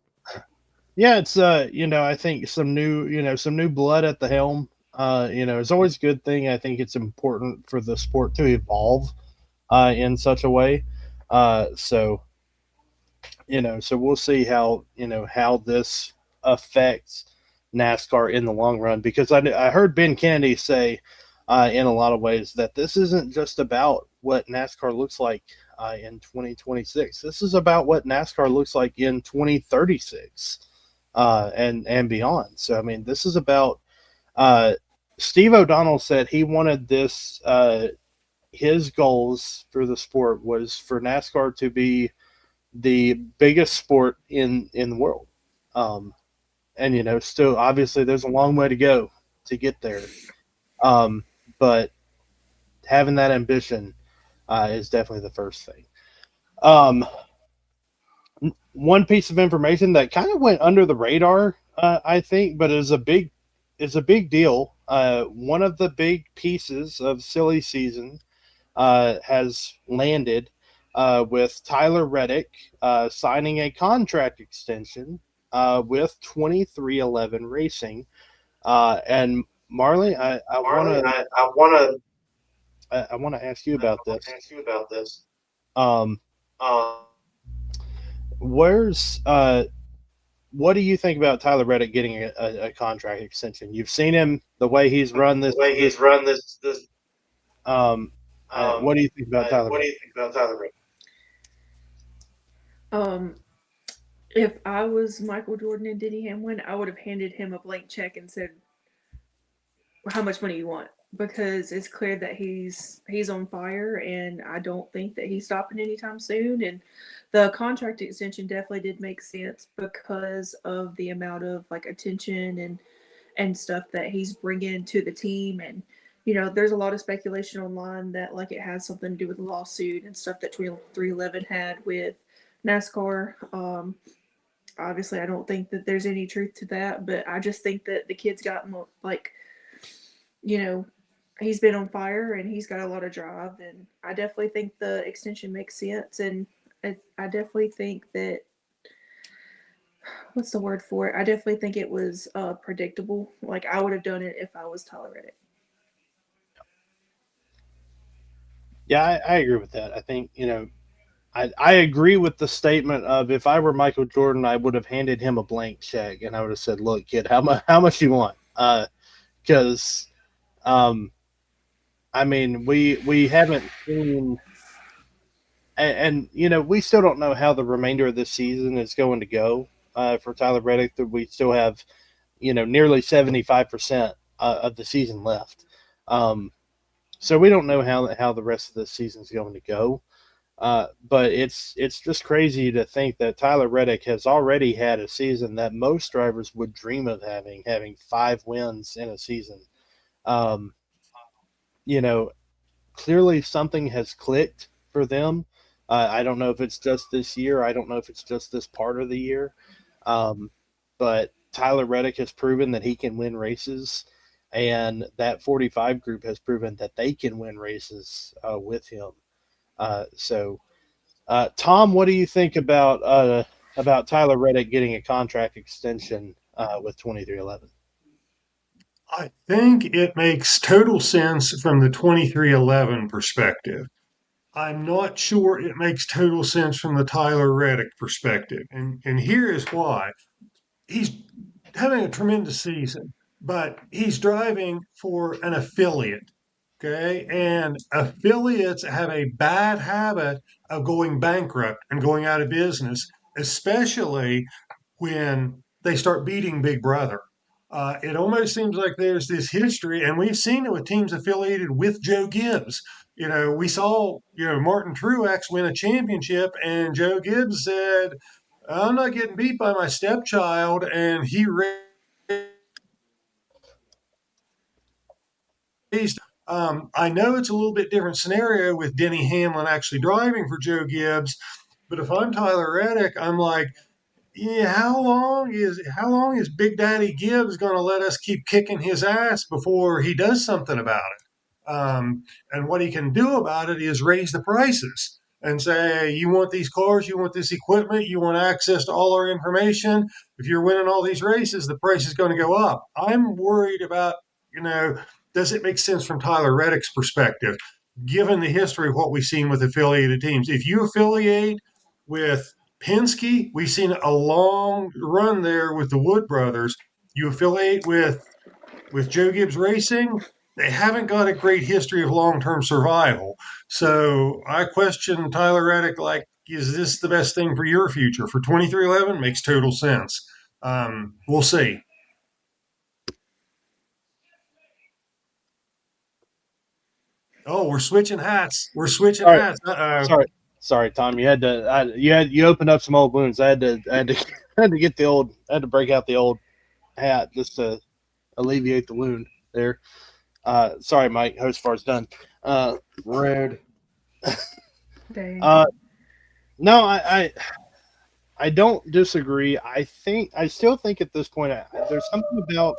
Yeah, it's I think some new blood at the helm. It's always a good thing. I think it's important for the sport to evolve in such a way. So we'll see how this affects NASCAR in the long run, because I heard Ben Kennedy say in a lot of ways that this isn't just about what NASCAR looks like in 2026. This is about what NASCAR looks like in 2036 and beyond. So, I mean, this is about Steve O'Donnell said he wanted this, his goals for the sport was for NASCAR to be the biggest sport in the world. And, still, obviously, there's a long way to go to get there. But having that ambition is definitely the first thing. One piece of information that kind of went under the radar, I think, but is a big deal. One of the big pieces of silly season has landed with Tyler Reddick signing a contract extension with 2311 Racing. And Marley, I want to ask you about this. where's what do you think about Tyler Reddick getting a contract extension? You've seen him, the way he's run this. What do you think about Tyler Reddick? If I was Michael Jordan and Denny Hamlin, I would have handed him a blank check and said, "How much money you want?" Because it's clear that he's on fire, and I don't think that he's stopping anytime soon. And the contract extension definitely did make sense because of the amount of like attention and stuff that he's bringing to the team. And there's a lot of speculation online that like it has something to do with the lawsuit and stuff that 311 had with NASCAR. Obviously, I don't think that there's any truth to that, but I just think that the kid's got more like, he's been on fire and he's got a lot of drive, and I definitely think the extension makes sense. And I definitely think that, what's the word for it? I definitely think it was predictable. Like I would have done it if I was Tyler Reddick. Yeah, I agree with that. I think, I agree with the statement of if I were Michael Jordan, I would have handed him a blank check and I would have said, "Look, kid, how much you want?" Because, I mean, we haven't seen, and we still don't know how the remainder of this season is going to go for Tyler Reddick. That we still have, nearly 75% of the season left. So we don't know how the rest of the season is going to go. But it's just crazy to think that Tyler Reddick has already had a season that most drivers would dream of having 5 wins in a season. Clearly something has clicked for them. I don't know if it's just this year. I don't know if it's just this part of the year. But Tyler Reddick has proven that he can win races, and that 45 group has proven that they can win races with him. Tom, what do you think about Tyler Reddick getting a contract extension with 2311? I think it makes total sense from the 2311 perspective. I'm not sure it makes total sense from the Tyler Reddick perspective. And here is why. He's having a tremendous season, but he's driving for an affiliate. Okay. And affiliates have a bad habit of going bankrupt and going out of business, especially when they start beating Big Brother. It almost seems like there's this history, and we've seen it with teams affiliated with Joe Gibbs. We saw, Martin Truex win a championship, and Joe Gibbs said, "I'm not getting beat by my stepchild," and he raised. I know it's a little bit different scenario with Denny Hamlin actually driving for Joe Gibbs, but if I'm Tyler Reddick, I'm like, yeah, how long is Big Daddy Gibbs going to let us keep kicking his ass before he does something about it? And what he can do about it is raise the prices and say, you want these cars, you want this equipment, you want access to all our information. If you're winning all these races, the price is going to go up. I'm worried about, does it make sense from Tyler Reddick's perspective, given the history of what we've seen with affiliated teams? If you affiliate with Penske, we've seen a long run there with the Wood brothers. You affiliate with Joe Gibbs Racing, they haven't got a great history of long-term survival. So I question Tyler Reddick, like, is this the best thing for your future? For 2311, makes total sense. We'll see. Oh, we're switching hats. Hats. Uh-oh. Sorry, Tom. You opened up some old wounds. I had to get I had to break out the old hat just to alleviate the wound there. Sorry, Mike. Hocevar's done. Rude. Dang. No, I don't disagree. I still think at this point there's something about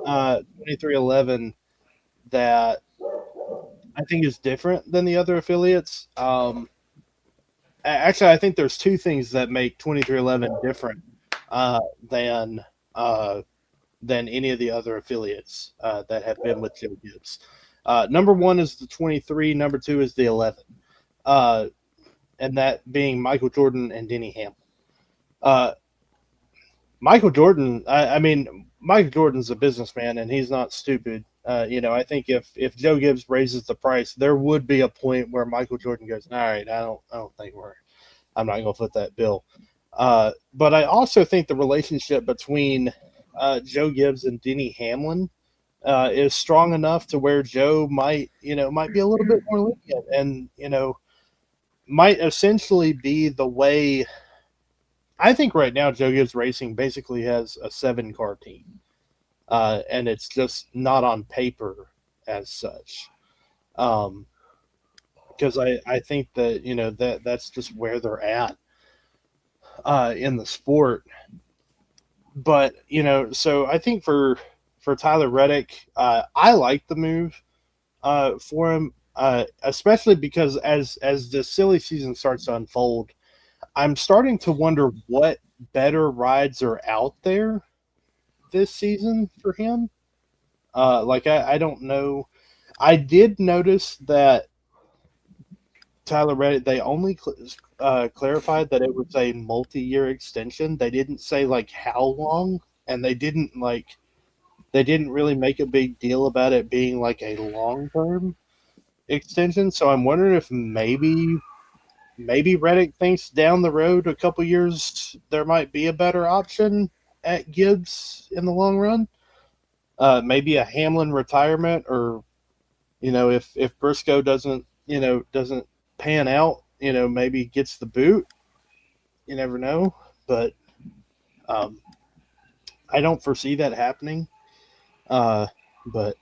2311 that I think is different than the other affiliates. Actually, I think there's 2 things that make 2311 different than any of the other affiliates that have been with Joe Gibbs. Number 1 is the 23. Number 2 is the 11, and that being Michael Jordan and Denny Hamlin. Michael Jordan. I mean, Michael Jordan's a businessman, and he's not stupid. I think if Joe Gibbs raises the price, there would be a point where Michael Jordan goes, "All right, I don't think I'm not going to foot that bill." But I also think the relationship between Joe Gibbs and Denny Hamlin is strong enough to where Joe might be a little bit more lenient, and might essentially be the way. I think right now Joe Gibbs Racing basically has a 7-car team, and it's just not on paper as such. Because I think that that's just where they're at in the sport. But so I think for Tyler Reddick, I like the move for him, especially because as the silly season starts to unfold, I'm starting to wonder what better rides are out there this season for him. I don't know. I did notice that Tyler Reddick, they only clarified that it was a multi-year extension. They didn't say how long, and they didn't really make a big deal about it being a long-term extension. So I'm wondering if maybe Reddick thinks down the road a couple years there might be a better option at Gibbs in the long run. Maybe a Hamlin retirement, or if Briscoe doesn't pan out, maybe gets the boot. You never know, but I don't foresee that happening. But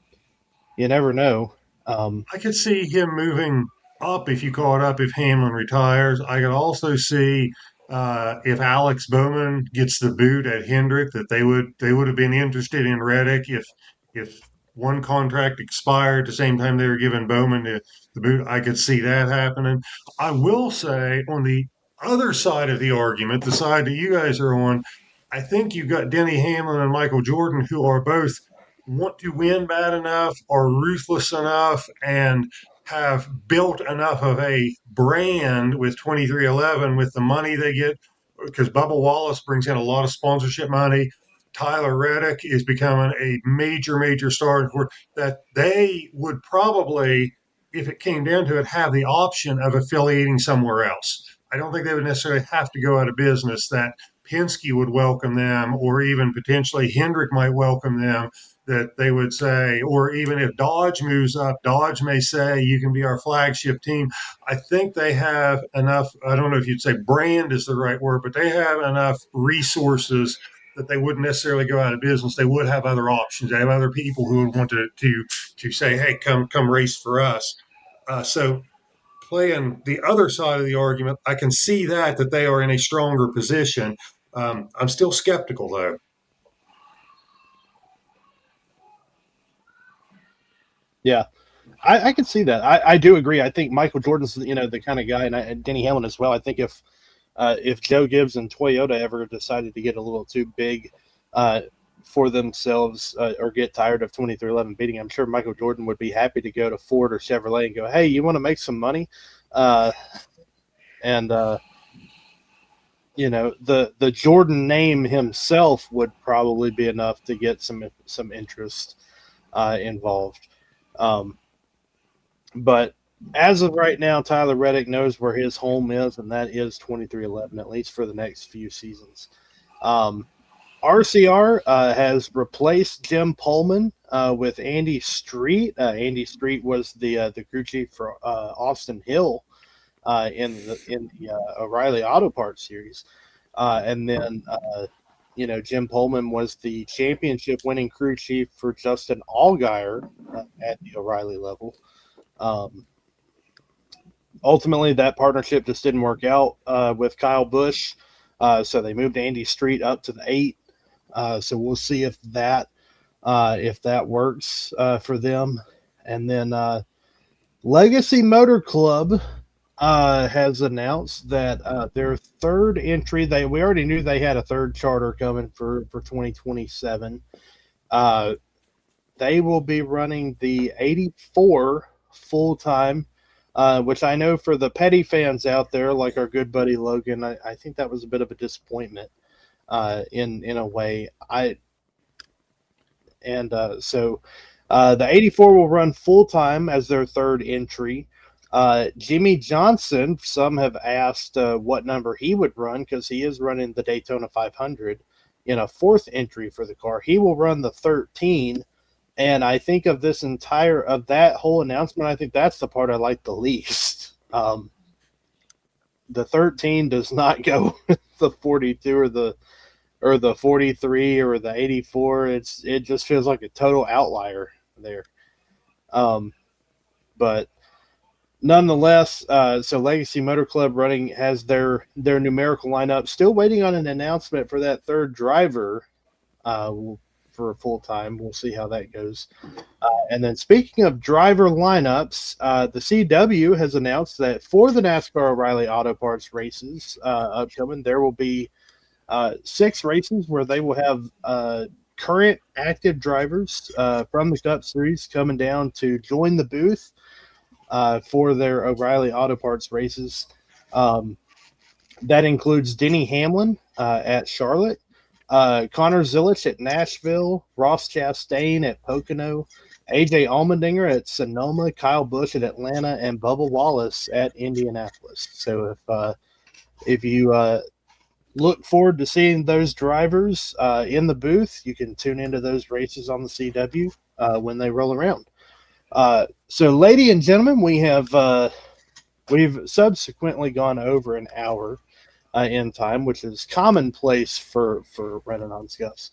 you never know. I could see him moving up if you call it up if Hamlin retires. I could also see if Alex Bowman gets the boot at Hendrick that they would have been interested in Reddick if one contract expired the same time they were giving Bowman the boot. I could see that happening. I will say on the other side of the argument, the side that you guys are on, I think you've got Denny Hamlin and Michael Jordan who are both want to win bad enough, are ruthless enough, and have built enough of a brand with 2311 with the money they get, because Bubba Wallace brings in a lot of sponsorship money. Tyler Reddick is becoming a major, major star for that. They would probably, if it came down to it, have the option of affiliating somewhere else. I don't think they would necessarily have to go out of business. That Penske would welcome them, or even potentially Hendrick might welcome them, that they would say, or even if Dodge moves up, Dodge may say, you can be our flagship team. I think they have enough, I don't know if you'd say brand is the right word, but they have enough resources that they wouldn't necessarily go out of business. They would have other options. They have other people who would want to say, hey, come race for us. So playing the other side of the argument, I can see that they are in a stronger position. I'm still skeptical, though. Yeah, I can see that. I do agree. I think Michael Jordan's the kind of guy, and Denny Hamlin as well. I think if Joe Gibbs and Toyota ever decided to get a little too big for themselves or get tired of 2311 beating, I'm sure Michael Jordan would be happy to go to Ford or Chevrolet and go, hey, you want to make some money? The Jordan name himself would probably be enough to get some interest involved. But as of right now, Tyler Reddick knows where his home is, and that is 2311, at least for the next few seasons. RCR has replaced Jim Pullman with Andy Street. Andy Street was the crew chief for Austin Hill in the O'Reilly Auto Parts series, and then Jim Pullman was the championship-winning crew chief for Justin Allgaier at the O'Reilly level. Ultimately, that partnership just didn't work out with Kyle Busch, so they moved Andy Street up to the 8. So we'll see if that works for them. And then Legacy Motor Club has announced that their third entry, we already knew they had a third charter coming for 2027. They will be running the 84 full-time which I know for the petty fans out there, like our good buddy Logan, I think that was a bit of a disappointment in a way. So the 84 will run full time as their third entry. Jimmy Johnson, some have asked what number he would run because he is running the Daytona 500 in a fourth entry for the car. He will run the 13. And I think of that whole announcement, I think that's the part I like the least. The 13 does not go with the 42 or the 43 or the 84. It just feels like a total outlier there. But nonetheless, so Legacy Motor Club Running has their numerical lineup. Still waiting on an announcement for that third driver for a full time. We'll see how that goes. And then speaking of driver lineups, the CW has announced that for the NASCAR O'Reilly Auto Parts races upcoming, there will be 6 races where they will have current active drivers from the Cup Series coming down to join the booth for their O'Reilly Auto Parts races. That includes Denny Hamlin at Charlotte, Connor Zilisch at Nashville, Ross Chastain at Pocono, AJ Allmendinger at Sonoma, Kyle Busch at Atlanta, and Bubba Wallace at Indianapolis. So if you look forward to seeing those drivers in the booth, you can tune into those races on the CW when they roll around. So, ladies and gentlemen, we've subsequently gone over an hour in time, which is commonplace for Runnin on Scuffs.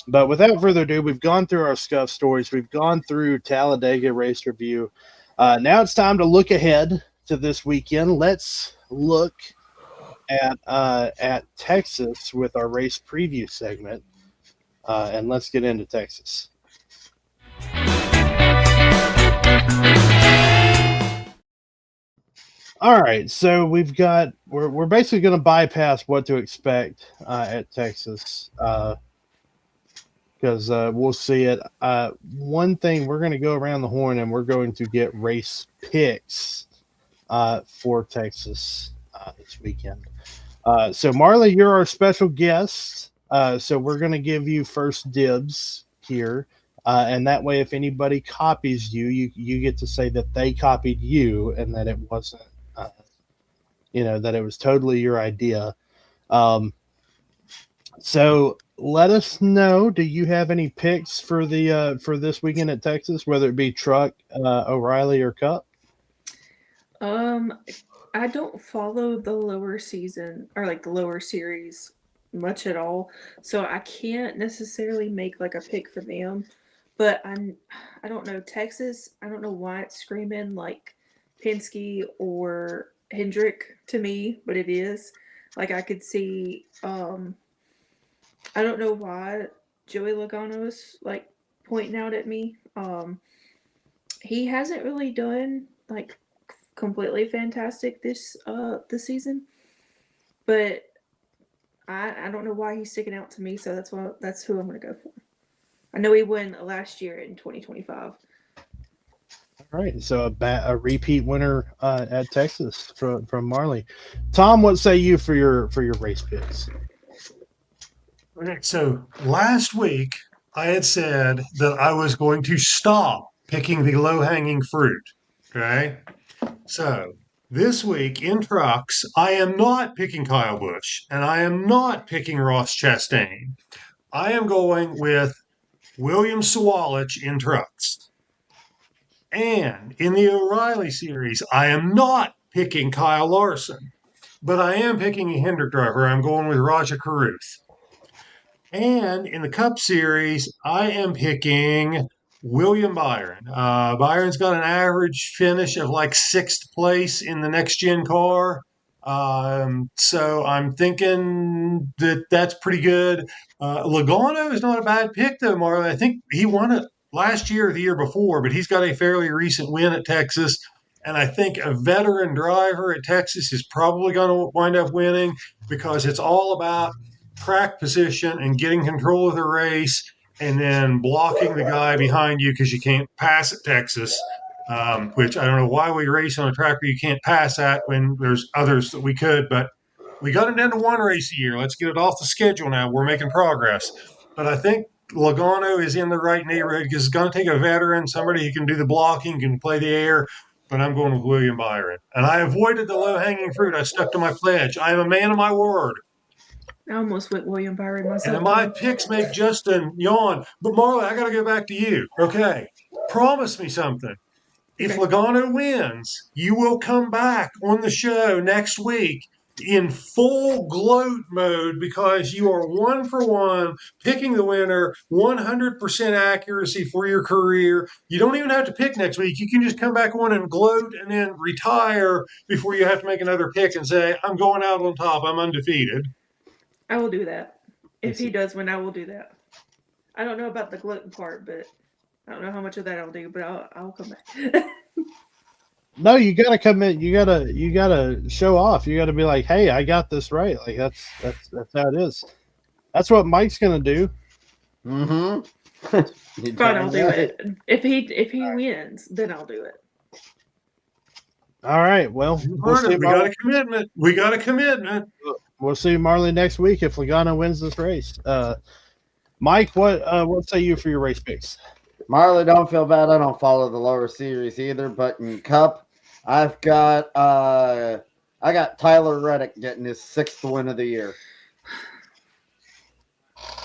But without further ado, we've gone through our Scuff stories. We've gone through Talladega race review. Now it's time to look ahead to this weekend. Let's look at Texas with our race preview segment, and let's get into Texas. All right, so we're basically going to bypass what to expect at Texas because we'll see it. One thing, we're going to go around the horn and we're going to get race picks for Texas this weekend. So Marley, you're our special guest, so we're going to give you first dibs here. And that way, if anybody copies you get to say that they copied you and that it wasn't, that it was totally your idea. So let us know. Do you have any picks for this weekend at Texas, whether it be Truck, O'Reilly, or Cup? I don't follow the lower season or like the lower series much at all, so I can't necessarily make like a pick for them. But I don't know, Texas, I don't know why it's screaming like Penske or Hendrick to me, but it is. Like I could see, I don't know why Joey Logano's like pointing out at me. He hasn't really done like completely fantastic this season, but I don't know why he's sticking out to me, so that's who I'm gonna go for. I know he won last year in 2025. All right, so a repeat winner at Texas from Marley. Tom, what say you for your race picks? Okay, so last week I had said that I was going to stop picking the low-hanging fruit. Okay, so this week in trucks, I am not picking Kyle Busch and I am not picking Ross Chastain. I am going with William Sawalich in trucks. And in the O'Reilly series, I am not picking Kyle Larson, but I am picking a Hendrick driver. I'm going with Raja Carruth. And in the Cup Series, I am picking William Byron. Byron's got an average finish of like 6th place in the next gen car. So I'm thinking that's pretty good. Logano is not a bad pick, though, Marlon. I think he won it last year or the year before, but he's got a fairly recent win at Texas. And I think a veteran driver at Texas is probably going to wind up winning because it's all about track position and getting control of the race and then blocking the guy behind you because you can't pass at Texas. which I don't know why we race on a track where you can't pass at when there's others that we could, but we got it down to one race a year. Let's get it off the schedule now. We're making progress. But I think Logano is in the right neighborhood because it's going to take a veteran, somebody who can do the blocking, can play the air. But I'm going with William Byron. And I avoided the low-hanging fruit. I stuck to my pledge. I am a man of my word. I almost went William Byron myself. And my picks make Justin yawn. But Marley, I got to go back to you. Okay. Promise me something. If Okay. Logano wins, you will come back on the show next week in full gloat mode because you are 1-for-1, picking the winner, 100% accuracy for your career. You don't even have to pick next week. You can just come back on and gloat and then retire before you have to make another pick and say, I'm going out on top. I'm undefeated. I will do that. If he does win, I will do that. I don't know about the gluten part, but I don't know how much of that I'll do, but I'll come back. No, you gotta come in. You gotta show off. You gotta be like, hey, I got this right. Like that's how it is. That's what Mike's gonna do. Mm-hmm. Fine, I'll do it. If he wins, then I'll do it. All right. Well, We got a commitment. We got a commitment. We'll see Marley next week if Logano wins this race. Mike, what say you for your race picks? Marley, don't feel bad. I don't follow the lower series either, but in Cup, I've got I got Tyler Reddick getting his 6th win of the year.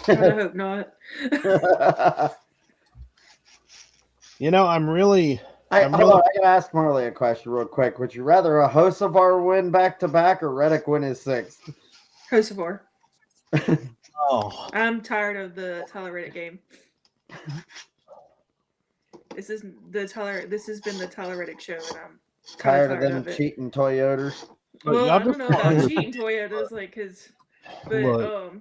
I hope not. I'm really. I gotta ask Marley a question real quick. Would you rather a Hocevar win back to back or Reddick win his 6th? Hocevar. Oh, I'm tired of the Tyler Reddick game. This has been the Tyler Reddick show, and I'm Tired tired of them cheating Toyotas. Well, y'all I don't know about just- cheating Toyotas, but Look.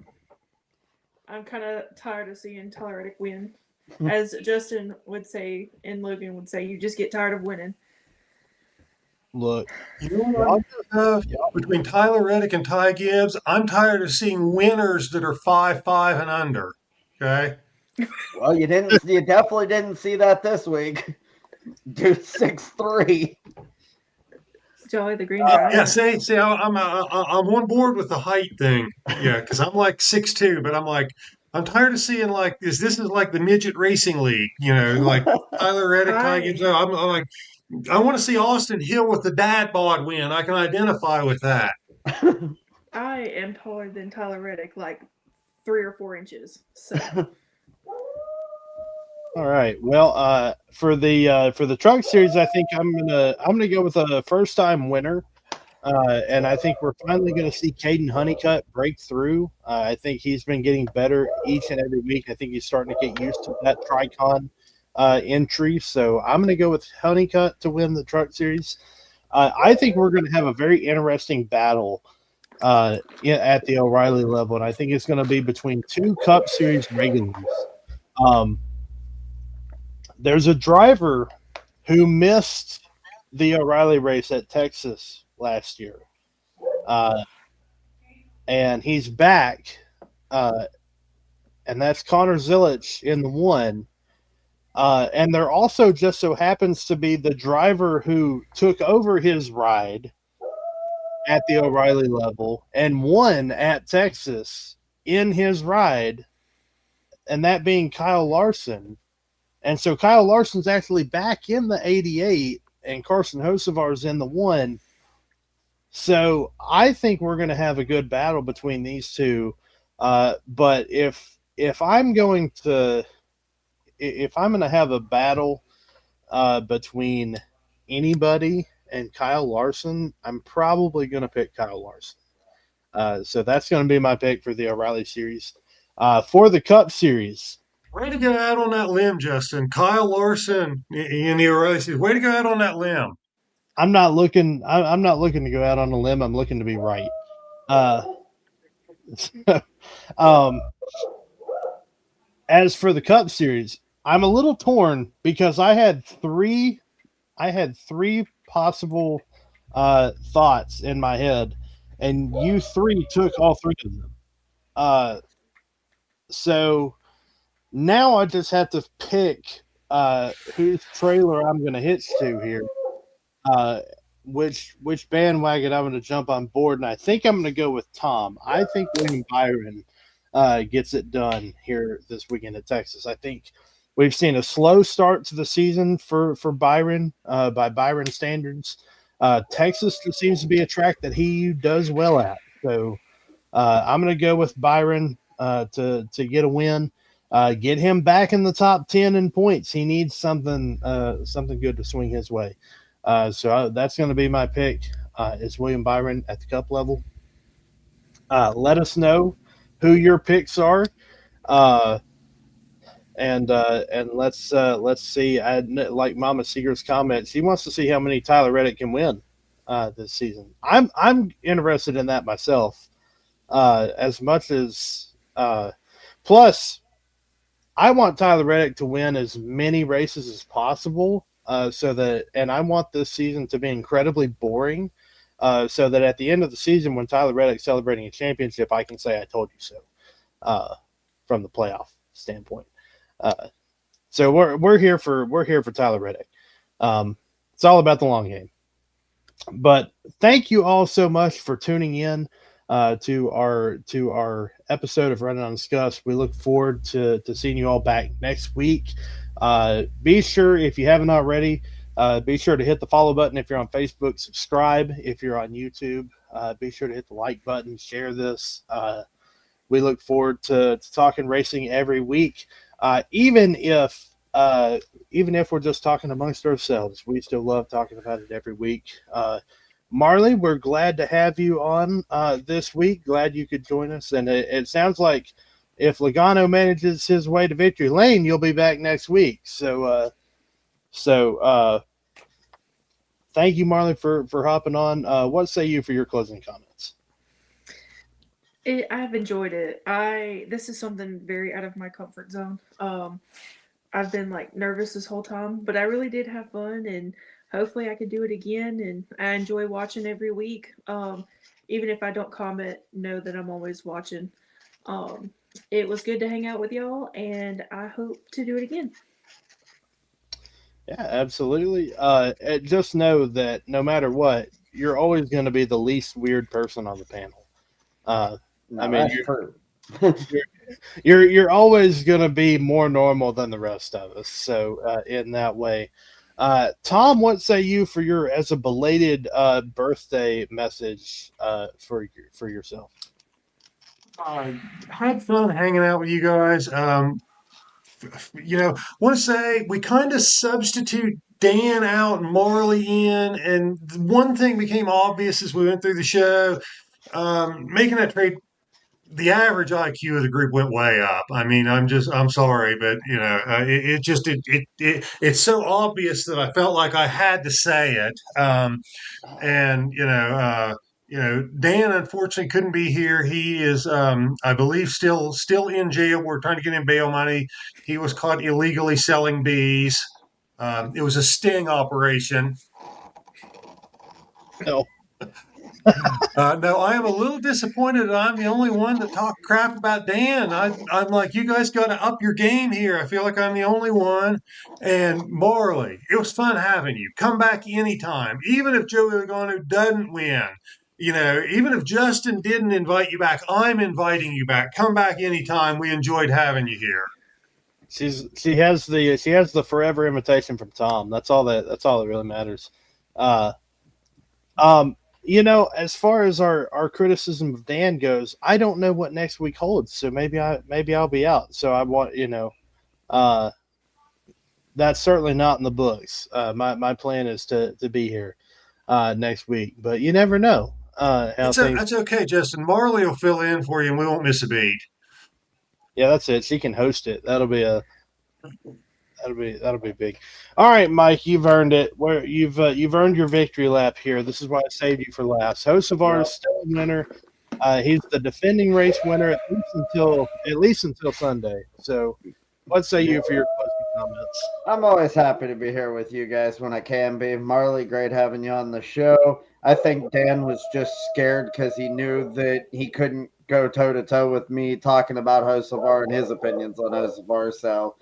I'm kind of tired of seeing Tyler Reddick win. As Justin would say and Logan would say, you just get tired of winning. Look, You know what? Between Tyler Reddick and Ty Gibbs, I'm tired of seeing winners that are 5-5 and under. Okay. Well, you definitely didn't see that this week. Dude, 6'3". Jolly the Green Giant. Yeah. See, I'm on board with the height thing. Yeah, because I'm like 6'2", but I'm tired of seeing this is like the midget racing league. Like Tyler Reddick, Ty Gibbs. I'm like, I want to see Austin Hill with the dad bod win. I can identify with that. I am taller than Tyler Reddick, like 3 or 4 inches. So all right. Well, for the truck series, I think I'm gonna go with a first time winner, and I think we're finally gonna see Caden Honeycutt break through. I think he's been getting better each and every week. I think he's starting to get used to that Tricon entry. So I'm gonna go with Honeycutt to win the truck series. I think we're gonna have a very interesting battle at the O'Reilly level, and I think it's gonna be between 2 Cup Series regulars. There's a driver who missed the O'Reilly race at Texas last year. And he's back. And that's Connor Zilich in the 1. And there also just so happens to be the driver who took over his ride at the O'Reilly level and won at Texas in his ride, and that being Kyle Larson. And so Kyle Larson's actually back in the 88, and Carson Hocevar's in the 1. So I think we're going to have a good battle between these two. But if I'm going to have a battle between anybody and Kyle Larson, I'm probably going to pick Kyle Larson. So that's going to be my pick for the O'Reilly series. For the Cup series. Way to go out on that limb, Justin. Kyle Larson in the O'Reilly series. Way to go out on that limb. I'm not looking to go out on a limb. I'm looking to be right. As for the Cup series, I'm a little torn because I had three possible thoughts in my head, and you 3 took all 3 of them. So now I just have to pick whose trailer I'm going to hitch to here, which bandwagon I'm going to jump on board, and I think I'm going to go with Tom. I think William Byron gets it done here this weekend at Texas. I think we've seen a slow start to the season for Byron by Byron standards. Texas seems to be a track that he does well at, so I'm going to go with Byron to get a win. Get him back in the top 10 in points. He needs something good to swing his way. So that's going to be my pick. Is William Byron at the Cup level? Let us know who your picks are, and let's see. I like Mama Seeger's comment. She wants to see how many Tyler Reddick can win this season. I'm interested in that myself. As much as plus. I want Tyler Reddick to win as many races as possible, and I want this season to be incredibly boring, so that at the end of the season, when Tyler Reddick's celebrating a championship, I can say I told you so, from the playoff standpoint. So we're here for Tyler Reddick. It's all about the long game. But thank you all so much for tuning in to our episode of Runnin on Scuffs. We look forward to seeing you all back next week. Be sure, if you haven't already, be sure to hit the follow button if you're on Facebook. Subscribe if you're on YouTube. Be sure to hit the like button. Share this. We look forward to talking racing every week, even if we're just talking amongst ourselves. We still love talking about it every week. Marley, we're glad to have you on this week. Glad you could join us. And it sounds like if Logano manages his way to victory lane, you'll be back next week. So thank you, Marley, for hopping on. What say you for your closing comments? I've enjoyed it. This is something very out of my comfort zone. I've been nervous this whole time, but I really did have fun, and hopefully I can do it again. And I enjoy watching every week. Even if I don't comment, know that I'm always watching. It was good to hang out with y'all, and I hope to do it again. Yeah, absolutely. Just know that no matter what, you're always going to be the least weird person on the panel. No, I mean, that's true. you're always going to be more normal than the rest of us. So in that way, Tom, what say you for your as a belated birthday message for yourself? Had fun hanging out with you guys. Want to say we kind of substitute Dan out and Marley in, and one thing became obvious as we went through the show. Making that trade, the average IQ of the group went way up. I mean, I'm sorry, but it's so obvious that I felt like I had to say it. And Dan unfortunately couldn't be here. He is, I believe, still in jail. We're trying to get him bail money. He was caught illegally selling bees. It was a sting operation. No. No, I am a little disappointed that I'm the only one that talked crap about Dan. I'm like, you guys got to up your game here. I feel like I'm the only one. And Marley, it was fun having you. Come back anytime, even if Joey Logano doesn't win. Even if Justin didn't invite you back, I'm inviting you back. Come back anytime. We enjoyed having you here. She has the forever invitation from Tom. That's all that really matters. As far as our criticism of Dan goes, I don't know what next week holds. So maybe I'll be out. So I want that's certainly not in the books. My plan is to be here next week, but you never know. That's okay, Justin. Marley will fill in for you, and we won't miss a beat. Yeah, that's it. She can host it. That'll be big. All right, Mike, you've earned it. You've earned your victory lap here. This is why I saved you for last. Hocevar is still a winner. He's the defending race winner at least until Sunday. So, what say you for your closing comments? I'm always happy to be here with you guys when I can be. Marley, great having you on the show. I think Dan was just scared because he knew that he couldn't go toe-to-toe with me talking about Hocevar and his opinions on Hocevar. So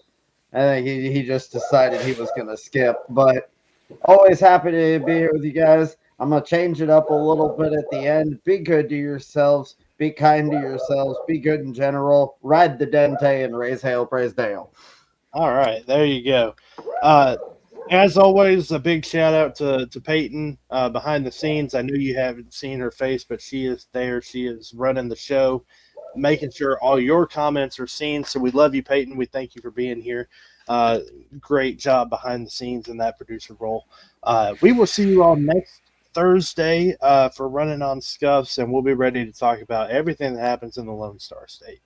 I think he just decided he was going to skip. But always happy to be here with you guys. I'm going to change it up a little bit at the end. Be good to yourselves. Be kind to yourselves. Be good in general. Ride the Dente and raise hail, praise Dale. All right, there you go. As always, a big shout out to Peyton behind the scenes. I know you haven't seen her face, but she is there. She is running the show, making sure all your comments are seen. So we love you, Peyton. We thank you for being here. Great job behind the scenes in that producer role. We will see you all next Thursday for Running on Scuffs, and we'll be ready to talk about everything that happens in the Lone Star State.